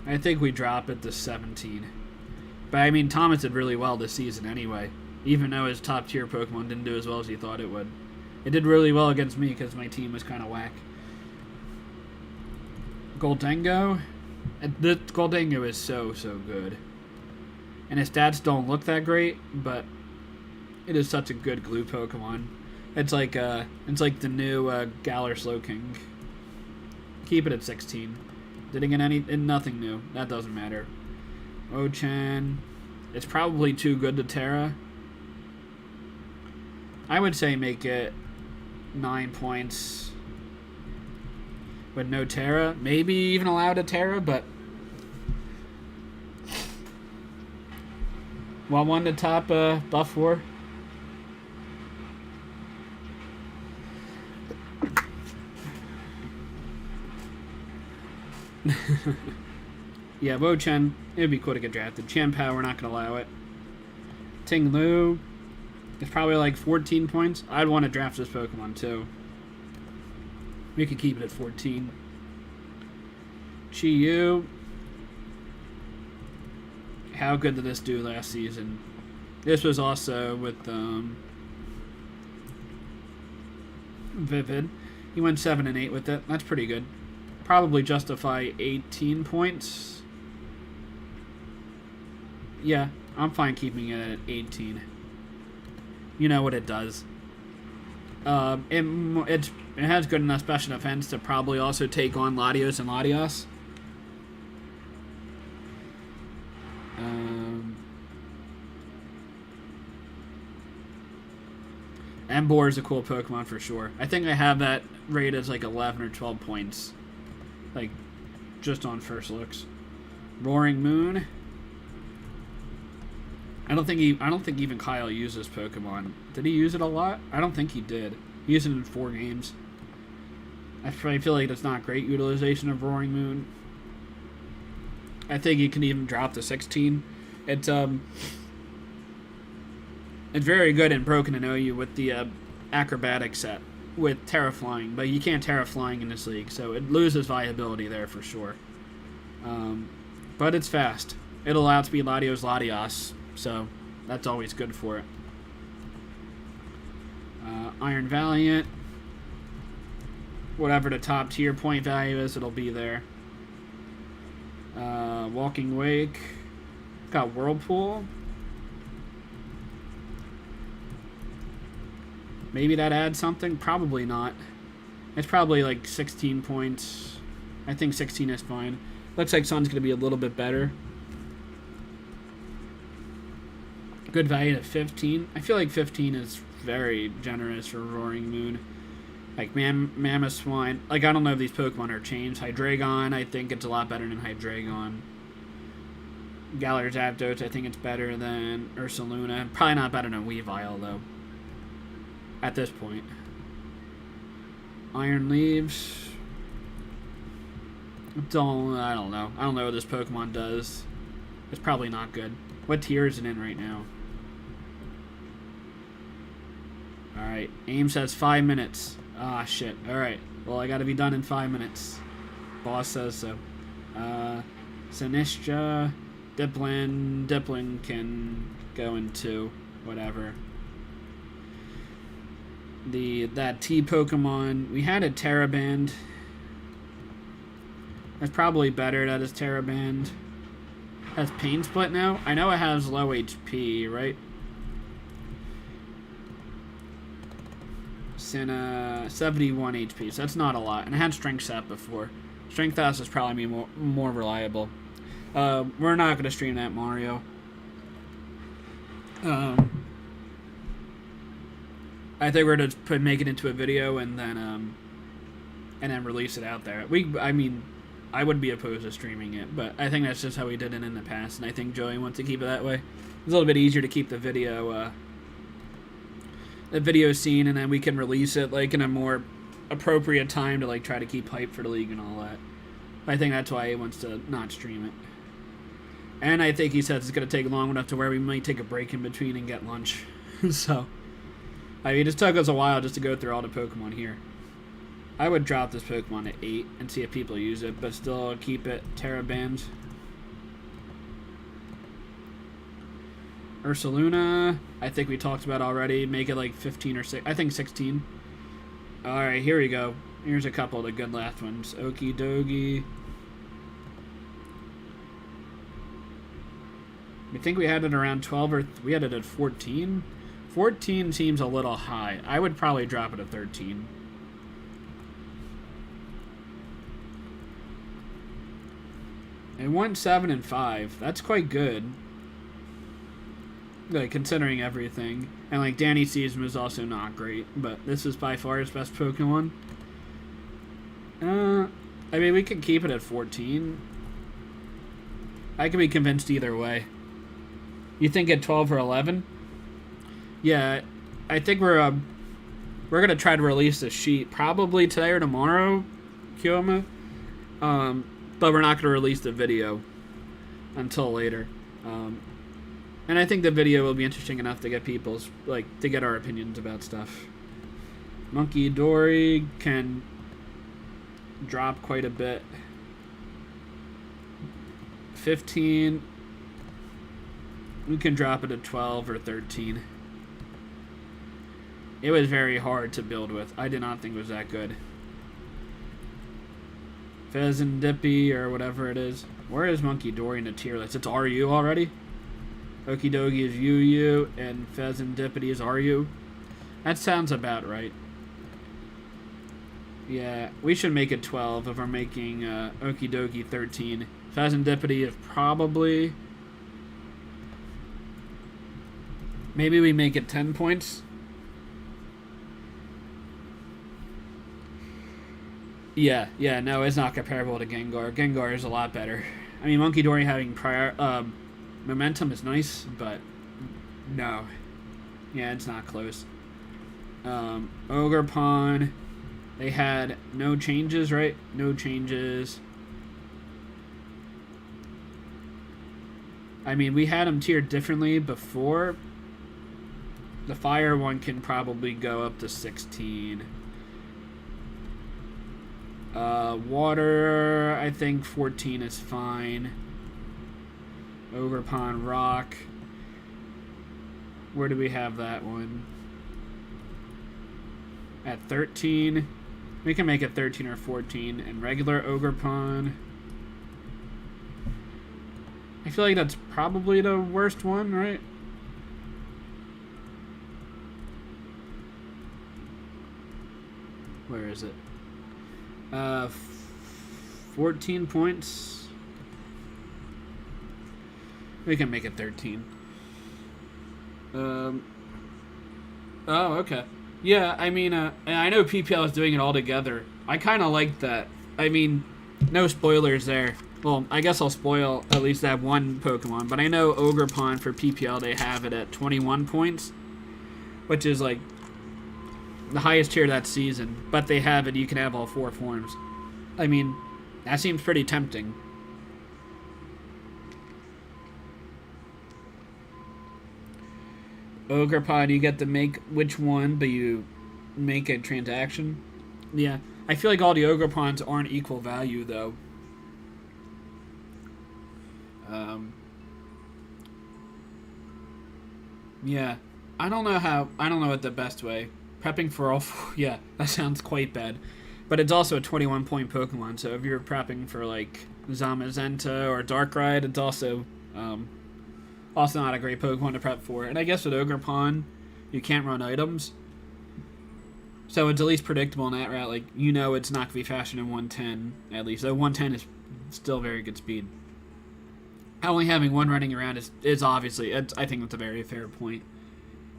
I think we drop it to 17. But I mean, Thomas did really well this season anyway, even though his top tier Pokemon didn't do as well as he thought it would. It did really well against me because my team was kind of whack. Goldengo. The Goldengo is so good. And his stats don't look that great, but it is such a good glue Pokemon. It's like the new Galar Slowking. Keep it at 16. Did it get nothing new? That doesn't matter. Ochan. It's probably too good to Terra. I would say make it 9 points with no Terra. Maybe even allowed a Terra, but want one to top buff war. Yeah, Wo Chen, it would be cool to get drafted. Chien-Pao, we're not going to allow it. Ting Lu is probably like 14 points. I'd want to draft this Pokemon too. We could keep it at 14. Chi-Yu. How good did this do last season? This was also with Vivid. He went 7 and 8 with it. That's pretty good. Probably justify 18 points. Yeah, I'm fine keeping it at 18. You know what it does. It has good enough special defense to probably also take on Latios and Latios. Emboar is a cool Pokemon for sure. I think I have that rated as like 11 or 12 points. Like, just on first looks. Roaring Moon. I don't think even Kyle used this Pokemon. Did he use it a lot? I don't think he did. He used it in 4 games. I feel like that's not great utilization of Roaring Moon. I think he can even drop to 16. It's very good in Broken and OU with the acrobatic set with Terra Flying, but you can't Terra Flying in this league, so it loses viability there for sure. But it's fast. It'll outspeed Latios Latios, so that's always good for it. Iron Valiant. Whatever the top tier point value is, it'll be there. Walking Wake. Got Whirlpool. Maybe that adds something? Probably not. It's probably like 16 points. I think 16 is fine. Looks like Sun's going to be a little bit better. Good value to 15. I feel like 15 is very generous for Roaring Moon. Like Mammoth Swine. Like, I don't know if these Pokemon are changed. Hydreigon, I think it's a lot better than Hydreigon. Galar Zapdos, I think it's better than Ursaluna. Probably not better than Weavile, though. At this point. Iron Leaves. I don't know. I don't know what this Pokemon does. It's probably not good. What tier is it in right now? Alright. AIM says 5 minutes. Ah, shit. Alright. Well, I gotta be done in 5 minutes. Boss says so. Sinistcha. Dipplin can go into whatever. That T Pokemon. We had a Terraband. That's probably better that is Terraband. Has Pain Split now? I know it has low HP, right? Sinna, 71 HP, so that's not a lot. And it had Strength Sap before. Strength Sap is probably more reliable. We're not going to stream that, Mario. I think we're going to make it into a video and then release it out there. I mean, I would be opposed to streaming it, but I think that's just how we did it in the past, and I think Joey wants to keep it that way. It's a little bit easier to keep the video scene, and then we can release it like in a more appropriate time to like try to keep hype for the league and all that. I think that's why he wants to not stream it. And I think he says it's going to take long enough to where we might take a break in between and get lunch. So, I mean, it just took us a while just to go through all the Pokemon here. I would drop this Pokemon at 8 and see if people use it, but still keep it Terraband. Ursaluna, I think we talked about already. Make it like 15 or 6. I think 16. Alright, here we go. Here's a couple of the good last ones. Okie dokie. I think we had it around 12 or... we had it at 14? 14 seems a little high. I would probably drop it at 13. It went 7 and 5. That's quite good. like considering everything. And like Danny season was also not great, but this is by far his best Pokemon. I mean, we could keep it at 14. I could be convinced either way. You think at 12 or 11? Yeah, I think we're gonna try to release the sheet probably today or tomorrow, Kiyomi. But we're not gonna release the video until later. And I think the video will be interesting enough to get people's to get our opinions about stuff. Monkey Dory can drop quite a bit. 15. We can drop it to 12 or 13. It was very hard to build with. I did not think it was that good. Pheasant Dippy or whatever it is. Where is Monkey Dory in the tier list? It's RU already? Okie Dokie is UU and Pheasant Dippity is RU. That sounds about right. Yeah, we should make it 12 if we're making Okie Dokie 13. Pheasant Dippity is probably... Maybe we make it 10 points. Yeah, no, it's not comparable to Gengar. Gengar is a lot better. I mean, Monkey Dory having prior momentum is nice, but no. Yeah, it's not close. Ogerpon, they had no changes, right? No changes. I mean, we had them tiered differently before. The fire one can probably go up to 16. Water, I think 14 is fine. Ogerpon Rock. Where do we have that one? At 13. We can make it 13 or 14. And regular Ogerpon. I feel like that's probably the worst one, right? Where is it? 14 points. We can make it 13. Oh, okay. Yeah, I mean, I know PPL is doing it all together. I kind of like that. I mean, no spoilers there. Well, I guess I'll spoil at least that one Pokemon, but I know Ogerpon for PPL, they have it at 21 points, which is like the highest tier that season, but they have it, you can have all 4 forms. I mean, that seems pretty tempting. Ogerpon, you get to make which one, but you make a transaction. Yeah, I feel like all the Ogerpons aren't equal value, though. Yeah, I don't know what the best way. Prepping for all 4, yeah, that sounds quite bad. But it's also a 21-point Pokemon, so if you're prepping for, like, Zamazenta or Darkrai, it's also not a great Pokemon to prep for. And I guess with Ogerpon, you can't run items. So it's at least predictable in that route. Like, you know it's not going to be faster than 110, at least. Though 110 is still very good speed. Only having one running around is obviously, I think that's a very fair point.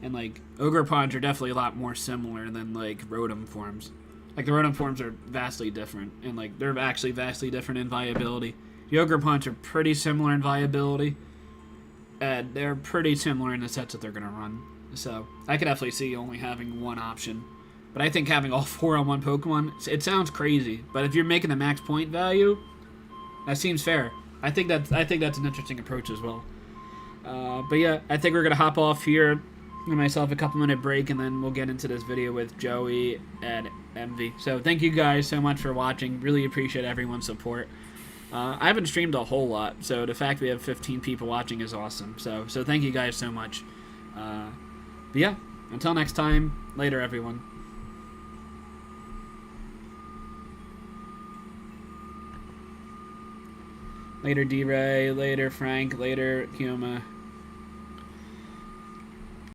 And, like, Ogerpons are definitely a lot more similar than, like, Rotom forms. Like, the Rotom forms are vastly different. And, like, they're actually vastly different in viability. The Ogerpons are pretty similar in viability. And they're pretty similar in the sets that they're going to run. So, I could definitely see only having one option. But I think having all 4 on one Pokemon, it sounds crazy. But if you're making the max point value, that seems fair. I think that's an interesting approach as well. But yeah, I think we're going to hop off here. Give myself a couple-minute break, and then we'll get into this video with Joey and MV. So thank you guys so much for watching. Really appreciate everyone's support. I haven't streamed a whole lot, so the fact we have 15 people watching is awesome. So thank you guys so much. But yeah, until next time, later everyone. Later D-Ray, later Frank, later Kioma.